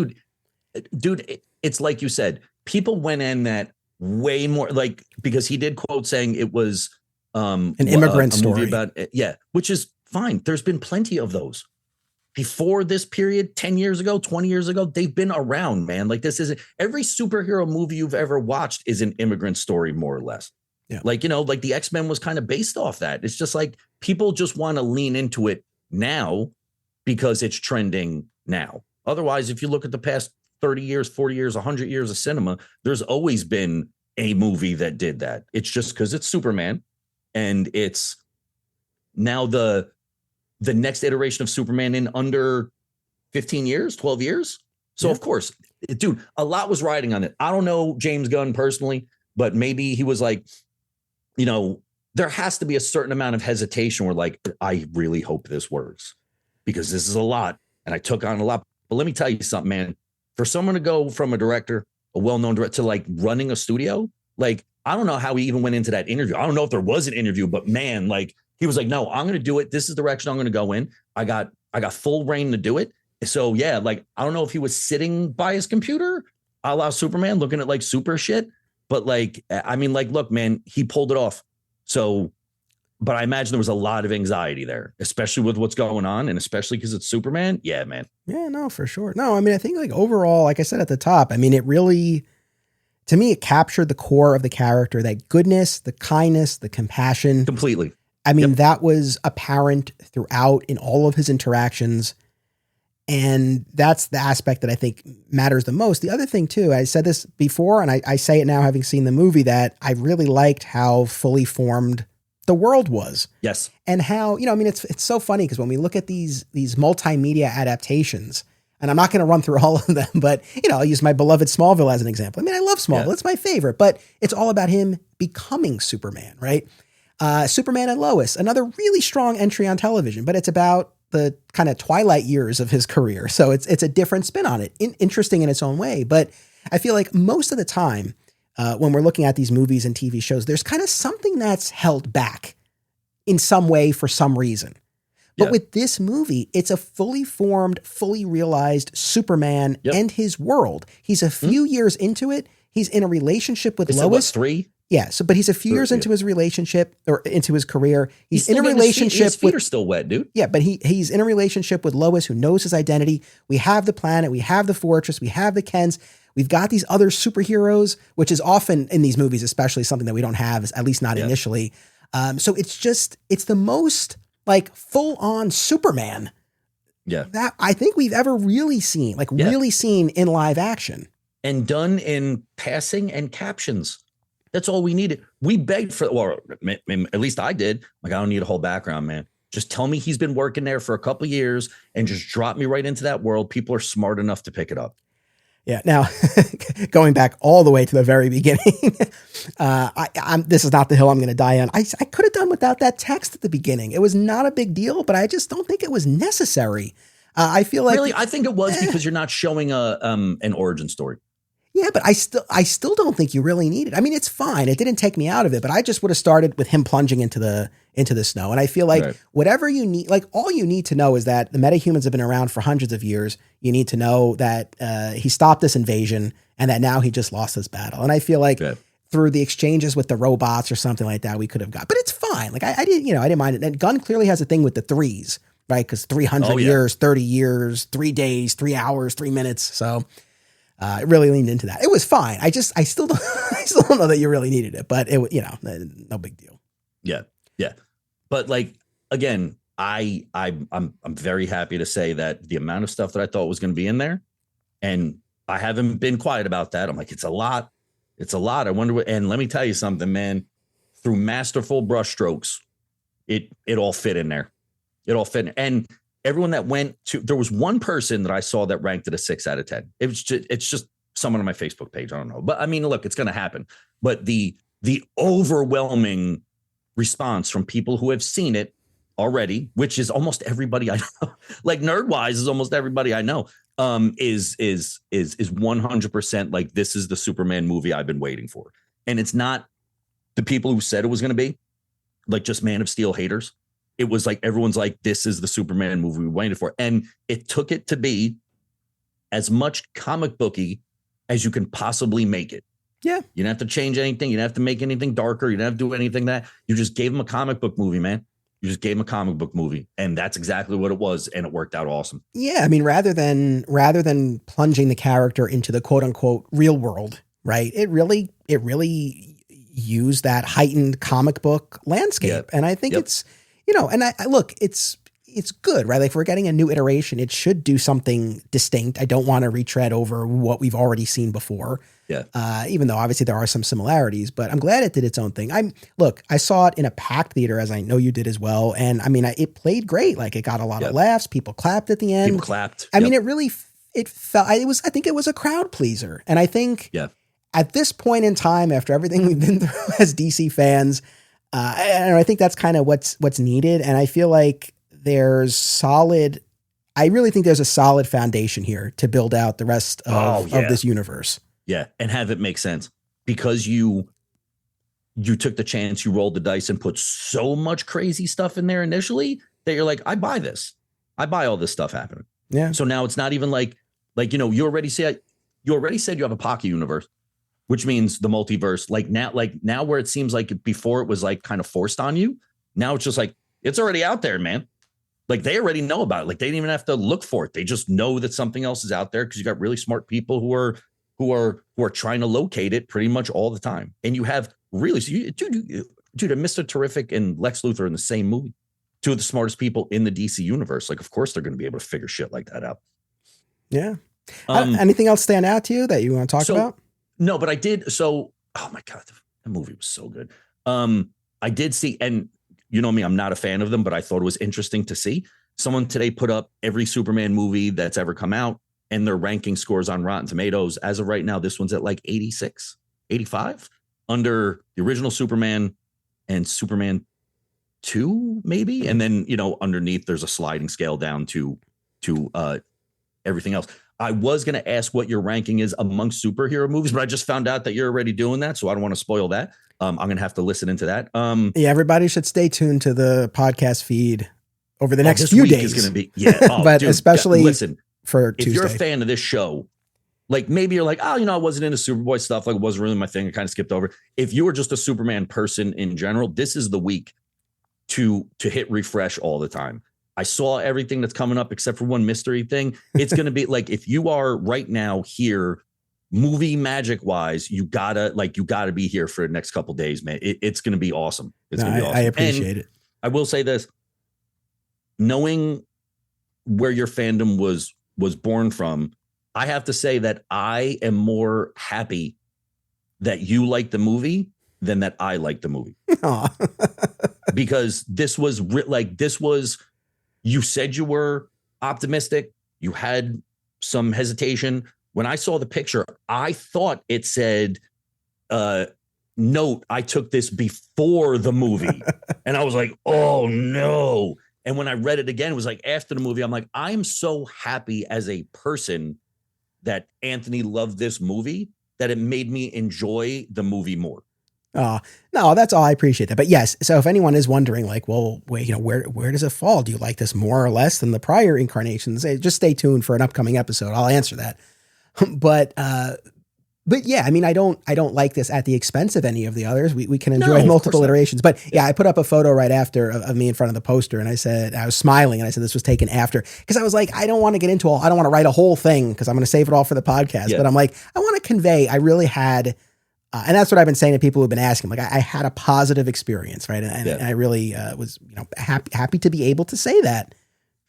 [SPEAKER 2] Dude, it's like you said, people went in that way more like because he did quote saying it was
[SPEAKER 1] an immigrant story
[SPEAKER 2] movie about which is fine. There's been plenty of those before this period, 10 years ago, 20 years ago. They've been around, man. Like this isn't every superhero movie you've ever watched is an immigrant story, more or less.
[SPEAKER 1] Yeah.
[SPEAKER 2] Like, you know, like the X-Men was kind of based off that. It's just like people just want to lean into it now because it's trending now. Otherwise, if you look at the past 30 years, 40 years, 100 years of cinema, there's always been a movie that did that. It's just because it's Superman and it's now the next iteration of Superman in under 15 years, 12 years. So of course, dude, a lot was riding on it. I don't know James Gunn personally, but maybe he was like, you know, there has to be a certain amount of hesitation where like, I really hope this works because this is a lot and I took on a lot. But let me tell you something, man, for someone to go from a director, a well-known director to like running a studio, like, I don't know how he even went into that interview. I don't know if there was an interview, but man, like, he was like, no, I'm going to do it. This is the direction I'm going to go in. I got full reign to do it. So yeah, like, I don't know if he was sitting by his computer, a la Superman, looking at like super shit. But like, I mean, like, look, man, he pulled it off. So, but I imagine there was a lot of anxiety there, especially with what's going on. And especially because it's Superman. Yeah, man.
[SPEAKER 1] Yeah, no, for sure. No, I mean, I think like overall, like I said at the top, I mean, it really, to me, it captured the core of the character, that goodness, the kindness, the compassion.
[SPEAKER 2] Completely.
[SPEAKER 1] I mean, that was apparent throughout in all of his interactions. And that's the aspect that I think matters the most. The other thing too, I said this before, and I say it now, having seen the movie, that I really liked how fully formed the world was.
[SPEAKER 2] Yes.
[SPEAKER 1] And how, you know, I mean, it's so funny because when we look at these multimedia adaptations, and I'm not going to run through all of them, but, you know, I'll use my beloved Smallville as an example. I mean, I love Smallville. Yeah. It's my favorite, but it's all about him becoming Superman, right? Superman and Lois, another really strong entry on television, but it's about the kind of twilight years of his career. So it's a different spin on it, interesting in its own way. But I feel like most of the time when we're looking at these movies and TV shows, there's kind of something that's held back in some way for some reason. But with this movie, it's a fully formed, fully realized Superman and his world. He's a few years into it. He's in a relationship with Lois.
[SPEAKER 2] 3?
[SPEAKER 1] Yeah. So, but he's a few years into his relationship or into his career. He's in a relationship.
[SPEAKER 2] His feet are still wet, dude.
[SPEAKER 1] Yeah. But he's in a relationship with Lois, who knows his identity. We have the planet. We have the fortress. We have the Kens. We've got these other superheroes, which is often in these movies, especially something that we don't have, at least not initially. So it's the most like full on Superman that I think we've ever really seen, really seen in live action.
[SPEAKER 2] And done in passing and captions. That's all we needed. We begged for, or at least I did. Like, I don't need a whole background, man. Just tell me he's been working there for a couple of years and just drop me right into that world. People are smart enough to pick it up.
[SPEAKER 1] Yeah. Now, going back all the way to the very beginning, this is not the hill I'm going to die on. I could have done without that text at the beginning. It was not a big deal, but I just don't think it was necessary. I feel like
[SPEAKER 2] really, I think it was because you're not showing an origin story.
[SPEAKER 1] Yeah, but I still don't think you really need it. I mean, it's fine. It didn't take me out of it, but I just would have started with him plunging into the snow. And I feel like whatever you need, like all you need to know is that the metahumans have been around for hundreds of years. You need to know that he stopped this invasion and that now he just lost this battle. And I feel like through the exchanges with the robots or something like that, we could have got, but it's fine. Like I didn't mind it. And Gunn clearly has a thing with the threes, right? Because 300 years, 30 years, 3 days, 3 hours, 3 minutes. So it really leaned into that. It was fine. I still don't know that you really needed it, but it, no big deal.
[SPEAKER 2] Yeah. Yeah. But like, again, I'm very happy to say that the amount of stuff that I thought was going to be in there, and I haven't been quiet about that. I'm like, it's a lot. It's a lot. I wonder what, and let me tell you something, man, through masterful brushstrokes, it all fit in there. It all fit in. And everyone that went to, there was one person that I saw that ranked it a 6 out of 10. It's just someone on my Facebook page. I don't know. But I mean, look, it's going to happen. But the overwhelming response from people who have seen it already, which is almost everybody I know, like nerd wise is almost everybody I know, is 100% like, this is the Superman movie I've been waiting for. And it's not the people who said it was going to be like just Man of Steel haters. It was like, everyone's like, this is the Superman movie we waited for. And it took it to be as much comic booky as you can possibly make it.
[SPEAKER 1] Yeah.
[SPEAKER 2] You didn't have to change anything. You didn't have to make anything darker. You didn't have to do anything that you just gave him a comic book movie, man. You just gave him a comic book movie, and that's exactly what it was, and it worked out awesome.
[SPEAKER 1] Yeah, I mean, rather than plunging the character into the quote unquote real world, right? It really used that heightened comic book landscape,
[SPEAKER 2] Yep.
[SPEAKER 1] and I think it's, and I look, it's good, right? Like, if we're getting a new iteration, it should do something distinct. I don't want to retread over what we've already seen before.
[SPEAKER 2] Yeah.
[SPEAKER 1] Even though obviously there are some similarities, but I'm glad it did its own thing. I saw it in a packed theater, as I know you did as well. And I mean, it played great. Like, it got a lot of laughs. People clapped at the end.
[SPEAKER 2] People clapped.
[SPEAKER 1] I mean, I think it was a crowd pleaser. And I think at this point in time, after everything we've been through as DC fans, and I think that's kind of what's needed. And I feel like I really think there's a solid foundation here to build out the rest of this universe.
[SPEAKER 2] Yeah, and have it make sense, because you took the chance, you rolled the dice and put so much crazy stuff in there initially that you're like, I buy this. I buy all this stuff happening.
[SPEAKER 1] Yeah.
[SPEAKER 2] So now it's not even like, you already said you have a pocket universe, which means the multiverse. Like now where it seems like before it was like kind of forced on you. Now it's just like, it's already out there, man. Like, they already know about it. Like, they didn't even have to look for it. They just know that something else is out there, because you got really smart people who are trying to locate it pretty much all the time. And you have really, dude, Mr. Terrific and Lex Luthor in the same movie, two of the smartest people in the DC universe. Like, of course they're going to be able to figure shit like that out.
[SPEAKER 1] Yeah. Anything else stand out to you that you want to talk about?
[SPEAKER 2] No, but I did. So, oh my God, the movie was so good. I did see, and you know me, I'm not a fan of them, but I thought it was interesting to see. Someone today put up every Superman movie that's ever come out and their ranking scores on Rotten Tomatoes. As of right now, this one's at like 86, 85, under the original Superman and Superman 2, maybe. And then, underneath there's a sliding scale down to everything else. I was going to ask what your ranking is amongst superhero movies, but I just found out that you're already doing that, so I don't want to spoil that. I'm going to have to listen into that.
[SPEAKER 1] Everybody should stay tuned to the podcast feed over the next few days.
[SPEAKER 2] Is going to be,
[SPEAKER 1] but dude, especially
[SPEAKER 2] listen,
[SPEAKER 1] for Tuesday.
[SPEAKER 2] If you're a fan of this show, like, maybe you're like, I wasn't into Superboy stuff. Like, it wasn't really my thing. I kind of skipped over. If you were just a Superman person in general, this is the week to hit refresh all the time. I saw everything that's coming up except for one mystery thing. It's going to be like, if you are right now here, movie magic wise, you gotta be here for the next couple days, man. It's going to be awesome. It's going to be awesome. I
[SPEAKER 1] appreciate it.
[SPEAKER 2] I will say this, knowing where your fandom was born from, I have to say that I am more happy that you like the movie than that I like the movie. Because this was you said you were optimistic. You had some hesitation. When I saw the picture, I thought it said, note, I took this before the movie. And I was like, oh no. And when I read it again, it was like after the movie, I'm like, I'm so happy as a person that Anthony loved this movie, that it made me enjoy the movie more.
[SPEAKER 1] No, that's all. I appreciate that. But yes, so if anyone is wondering, like, well, wait, where does it fall? Do you like this more or less than the prior incarnations? Just stay tuned for an upcoming episode. I'll answer that. But yeah, I mean, I don't like this at the expense of any of the others. We can enjoy multiple iterations. But yeah, I put up a photo right after of me in front of the poster, and I said, I was smiling, and I said this was taken after, because I was like, I don't want to get into I don't want to write a whole thing, because I'm going to save it all for the podcast. Yeah. But I'm like, I want to convey, I really had, and that's what I've been saying to people who've been asking. Like, I had a positive experience, right? And I really was, happy to be able to say that,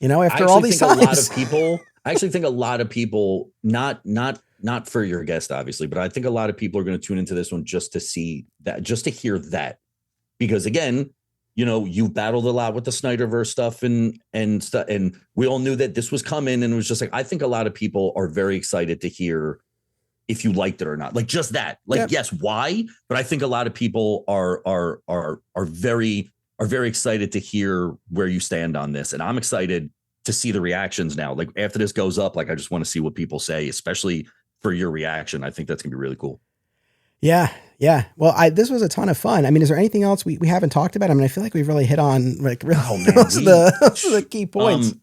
[SPEAKER 1] after all these times.
[SPEAKER 2] I actually think a lot of people, not for your guest, obviously, but I think a lot of people are going to tune into this one just to see that, just to hear that, because again, you've battled a lot with the Snyderverse stuff and stuff, and we all knew that this was coming, and it was just like, I think a lot of people are very excited to hear if you liked it or not, like just that, like, yes, why? But I think a lot of people are are very excited to hear where you stand on this. And I'm excited to see the reactions now. Like after this goes up, like I just want to see what people say, especially for your reaction. I think that's gonna be really cool.
[SPEAKER 1] Yeah. Yeah. Well, this was a ton of fun. I mean, is there anything else we haven't talked about? I mean, I feel like we've really hit on like really most of the key points.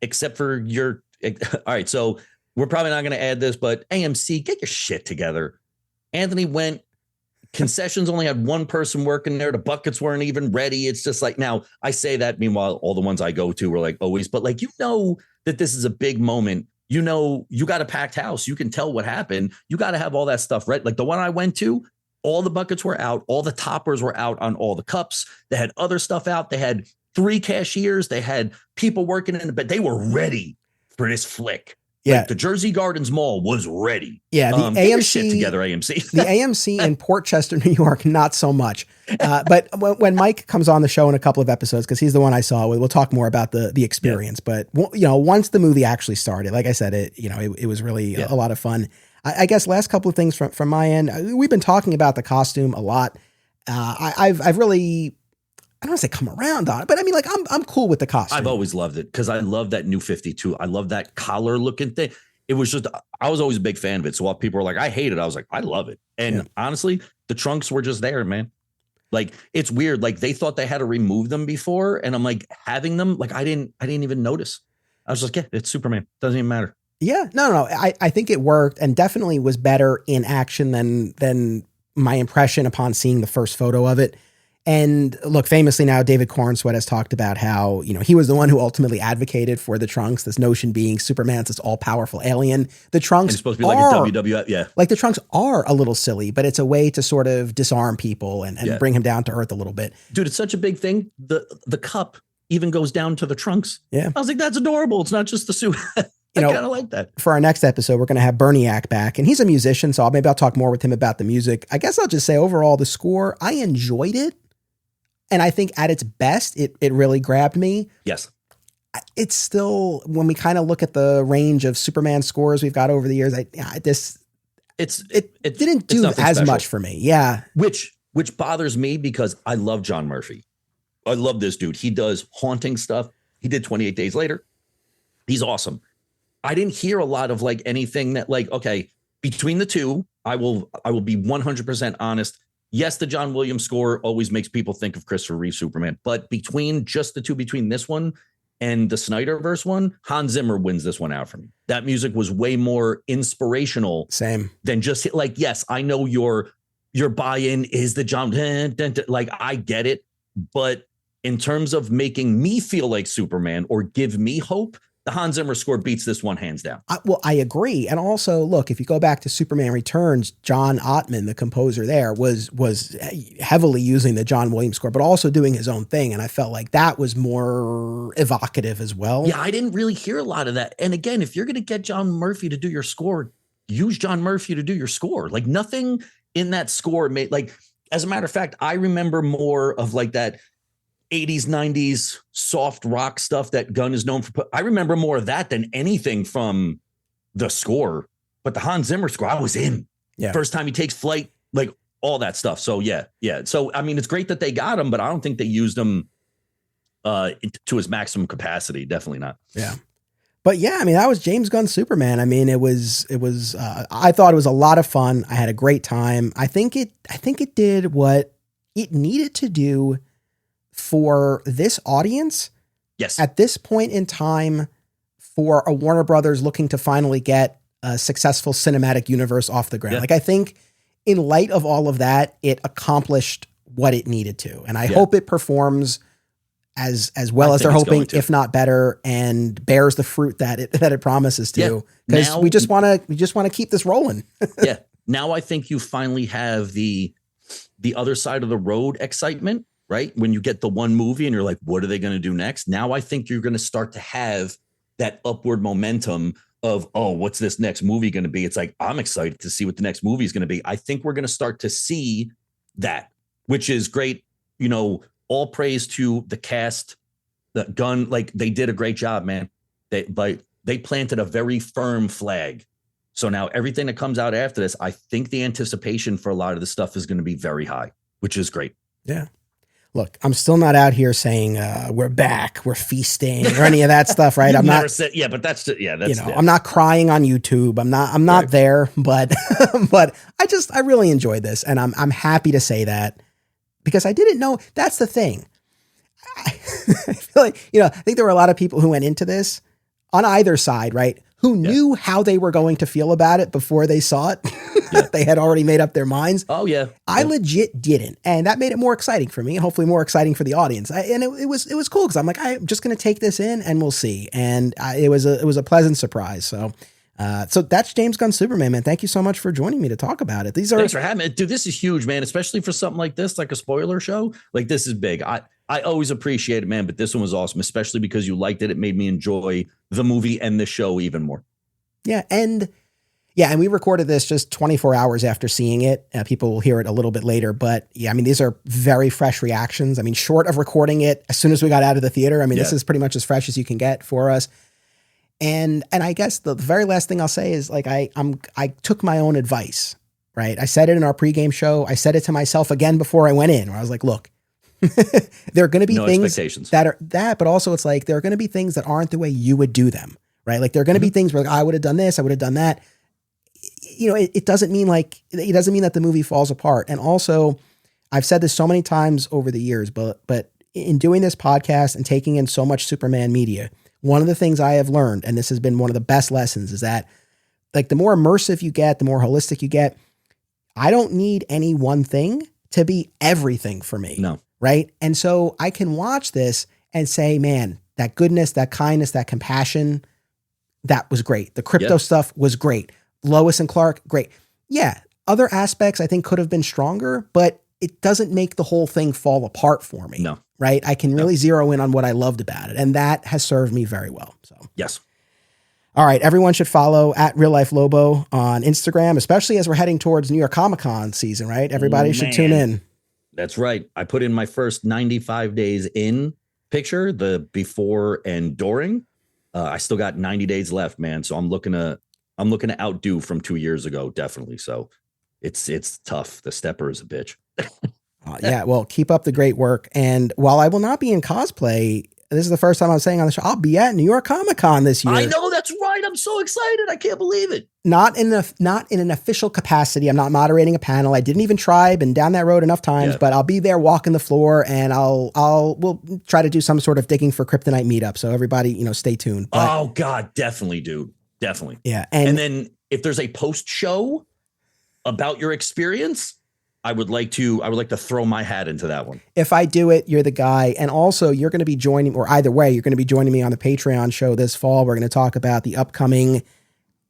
[SPEAKER 2] Except for your, all right. So we're probably not going to add this, but AMC, get your shit together. Anthony went, concessions only had one person working there. The buckets weren't even ready. It's just like, now I say that, meanwhile, all the ones I go to were like always, but like, that this is a big moment. You got a packed house. You can tell what happened. You got to have all that stuff, right? Like the one I went to, all the buckets were out. All the toppers were out on all the cups. They had other stuff out. They had 3 cashiers. They had people working in it, but they were ready for this flick.
[SPEAKER 1] Yeah.
[SPEAKER 2] Like the Jersey Gardens Mall was ready.
[SPEAKER 1] Yeah. The
[SPEAKER 2] get your
[SPEAKER 1] AMC
[SPEAKER 2] shit together, AMC.
[SPEAKER 1] The AMC in Port Chester, New York, not so much. But when Mike comes on the show in a couple of episodes, because he's the one I saw, we'll talk more about the experience. Yeah. But once the movie actually started, like I said, it was really a lot of fun. I guess last couple of things from my end, we've been talking about the costume a lot. I've really, I don't want to say come around on it, but I mean, like I'm cool with the costume.
[SPEAKER 2] I've always loved it because I love that new 52. I love that collar looking thing. It was just, I was always a big fan of it. So while people were like, I hate it, I was like, I love it. And honestly, the trunks were just there, man. Like, it's weird. Like they thought they had to remove them before. And I'm like, having them, like, I didn't even notice. I was just like, yeah, it's Superman. Doesn't even matter.
[SPEAKER 1] Yeah, no. I think it worked and definitely was better in action than my impression upon seeing the first photo of it. And look, famously now, David Cornsweet has talked about how, he was the one who ultimately advocated for the trunks, this notion being Superman's this all-powerful alien. The trunks
[SPEAKER 2] it's supposed to be like a WWF, yeah.
[SPEAKER 1] Like the trunks are a little silly, but it's a way to sort of disarm people and bring him down to earth a little bit.
[SPEAKER 2] Dude, it's such a big thing. The cup even goes down to the trunks.
[SPEAKER 1] Yeah.
[SPEAKER 2] I was like, that's adorable. It's not just the suit. I kind of like that.
[SPEAKER 1] For our next episode, we're going to have Berniak back, and he's a musician, so maybe I'll talk more with him about the music. I guess I'll just say overall, the score, I enjoyed it. And I think at its best, it really grabbed me.
[SPEAKER 2] Yes.
[SPEAKER 1] It's still, when we kind of look at the range of Superman scores we've got over the years, it didn't do as special. Much for me. Yeah.
[SPEAKER 2] Which bothers me because I love John Murphy. I love this dude. He does haunting stuff. He did 28 Days Later. He's awesome. I didn't hear a lot of like anything that like, okay, between the two, I will be 100% honest. Yes, the John Williams score always makes people think of Christopher Reeve Superman, but between just the two, between this one and the Snyderverse one, Hans Zimmer wins this one out for me. That music was way more inspirational.
[SPEAKER 1] Same.
[SPEAKER 2] Than just like, yes, I know your buy-in is the John, like I get it, but in terms of making me feel like Superman or give me hope, the Hans Zimmer score beats this one hands down.
[SPEAKER 1] I agree. And also, look, if you go back to Superman Returns, John Ottman, the composer there, was heavily using the John Williams score, but also doing his own thing. And I felt like that was more evocative as well.
[SPEAKER 2] Yeah, I didn't really hear a lot of that. And again, if you're going to get John Murphy to do your score, use John Murphy to do your score. Like nothing in that score made, like, as a matter of fact, I remember more of like that 80s, 90s soft rock stuff that Gunn is known for. I remember more of that than anything from the score. But the Hans Zimmer score, I was in. Yeah. First time he takes flight, like all that stuff. So yeah. So I mean, it's great that they got him, but I don't think they used him to his maximum capacity. Definitely not.
[SPEAKER 1] Yeah. But yeah, I mean, that was James Gunn's Superman. I mean, it was I thought it was a lot of fun. I had a great time. I think it did what it needed to do for this audience.
[SPEAKER 2] Yes.
[SPEAKER 1] At this point in time, for a Warner Brothers looking to finally get a successful cinematic universe off the ground. Yeah. Like, I think in light of all of that, it accomplished what it needed to. And I hope it performs as well as they're hoping, if not better, and bears the fruit that it promises to. Because we just want to keep this rolling.
[SPEAKER 2] Yeah. Now I think you finally have the other side of the road excitement. Right? When you get the one movie and you're like, what are they going to do next? Now I think you're going to start to have that upward momentum of, oh, what's this next movie going to be? It's like, I'm excited to see what the next movie is going to be. I think we're going to start to see that, which is great. All praise to the cast, the Gunn, like they did a great job, man. They planted a very firm flag. So now everything that comes out after this, I think the anticipation for a lot of the stuff is going to be very high, which is great.
[SPEAKER 1] Yeah. Look, I'm still not out here saying we're back, we're feasting, or any of that stuff, right? I'm not
[SPEAKER 2] said, yeah, but that's
[SPEAKER 1] I'm not crying on YouTube. I'm not right there, but but I really enjoyed this, and I'm happy to say that because I didn't know. That's the thing. I feel like I think there were a lot of people who went into this on either side, right? Who knew how they were going to feel about it before they saw it. Yeah. They had already made up their minds.
[SPEAKER 2] Oh, yeah.
[SPEAKER 1] I legit didn't. And that made it more exciting for me and hopefully more exciting for the audience. And it was cool because I'm like, I'm just going to take this in and we'll see. And it was a pleasant surprise. So that's James Gunn's Superman, man. Thank you so much for joining me to talk about it.
[SPEAKER 2] Thanks for having me. Dude, this is huge, man, especially for something like this, like a spoiler show. Like, this is big. I always appreciate it, man, but this one was awesome, especially because you liked it. It made me enjoy the movie and the show even more.
[SPEAKER 1] Yeah, and we recorded this just 24 hours after seeing it. People will hear it a little bit later, but yeah, I mean, these are very fresh reactions. I mean, short of recording it as soon as we got out of the theater, I mean, This is pretty much as fresh as you can get for us. And I guess the very last thing I'll say is like, I took my own advice, right? I said it in our pregame show. I said it to myself again before I went in, where I was like, look, there are going to be things that are that, but also it's like, there are going to be things that aren't the way you would do them, right? Like there are going to be things where like, I would have done this, I would have done that. It doesn't mean that the movie falls apart. And also I've said this so many times over the years, but in doing this podcast and taking in so much Superman media, one of the things I have learned, and this has been one of the best lessons, is that like the more immersive you get, the more holistic you get, I don't need any one thing to be everything for me.
[SPEAKER 2] No.
[SPEAKER 1] Right. And so I can watch this and say, man, that goodness, that kindness, that compassion, that was great. The crypto stuff was great. Lois and Clark, great. Yeah. Other aspects I think could have been stronger, but it doesn't make the whole thing fall apart for me.
[SPEAKER 2] No.
[SPEAKER 1] Right. I can really zero in on what I loved about it. And that has served me very well. So,
[SPEAKER 2] yes.
[SPEAKER 1] All right. Everyone should follow at Real Life Lobo on Instagram, especially as we're heading towards New York Comic-Con season, right? Everybody should tune in.
[SPEAKER 2] That's right. I put in my first 95 days in picture, the before and during. I still got 90 days left, man. So I'm looking to outdo from 2 years ago, definitely. So it's tough. The stepper is a bitch.
[SPEAKER 1] Yeah, well, keep up the great work. And while I will not be in cosplay, this is the first time I'm saying on the show, I'll be at New York Comic-Con this year.
[SPEAKER 2] I know, that's right. I'm so excited. I can't believe it.
[SPEAKER 1] Not in an official capacity. I'm not moderating a panel. I didn't even try. Been down that road enough times, but I'll be there walking the floor, and we'll try to do some sort of digging for kryptonite meetup. So everybody, stay tuned. But,
[SPEAKER 2] oh God, definitely, dude. Definitely.
[SPEAKER 1] Yeah.
[SPEAKER 2] And then if there's a post show about your experience, I would like to throw my hat into that one.
[SPEAKER 1] If I do it, you're the guy. And also you're going to be joining, or either way, you're going to be joining me on the Patreon show this fall. We're going to talk about the upcoming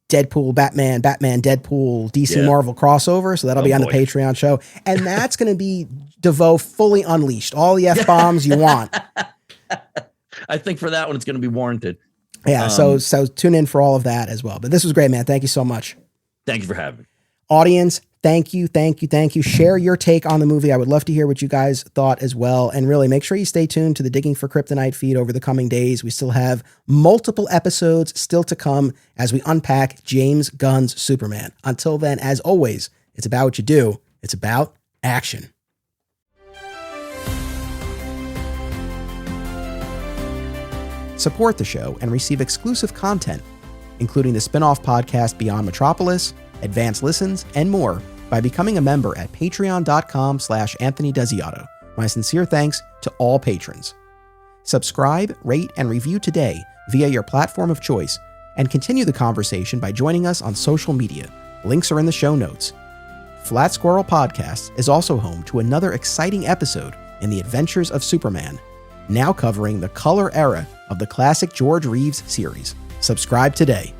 [SPEAKER 1] Deadpool, Batman, Deadpool, DC Marvel crossover. So that'll be on the Patreon show. And that's going to be DeVoe fully unleashed. All the F-bombs you want.
[SPEAKER 2] I think for that one, it's going to be warranted.
[SPEAKER 1] Yeah. So tune in for all of that as well. But this was great, man. Thank you so much.
[SPEAKER 2] Thank you for having me.
[SPEAKER 1] Audience, thank you. Share your take on the movie. I would love to hear what you guys thought as well. And really make sure you stay tuned to the Digging for Kryptonite feed over the coming days. We still have multiple episodes still to come as we unpack James Gunn's Superman. Until then, as always, it's about what you do. It's about action. Support the show and receive exclusive content, including the spin-off podcast Beyond Metropolis, advanced listens, and more by becoming a member at patreon.com/Anthony Desiato. My sincere thanks to all patrons. Subscribe, rate, and review today via your platform of choice, and continue the conversation by joining us on social media. Links are in the show notes. Flat Squirrel Podcast is also home to another exciting episode in the Adventures of Superman, now covering the color era of the classic George Reeves series. Subscribe today.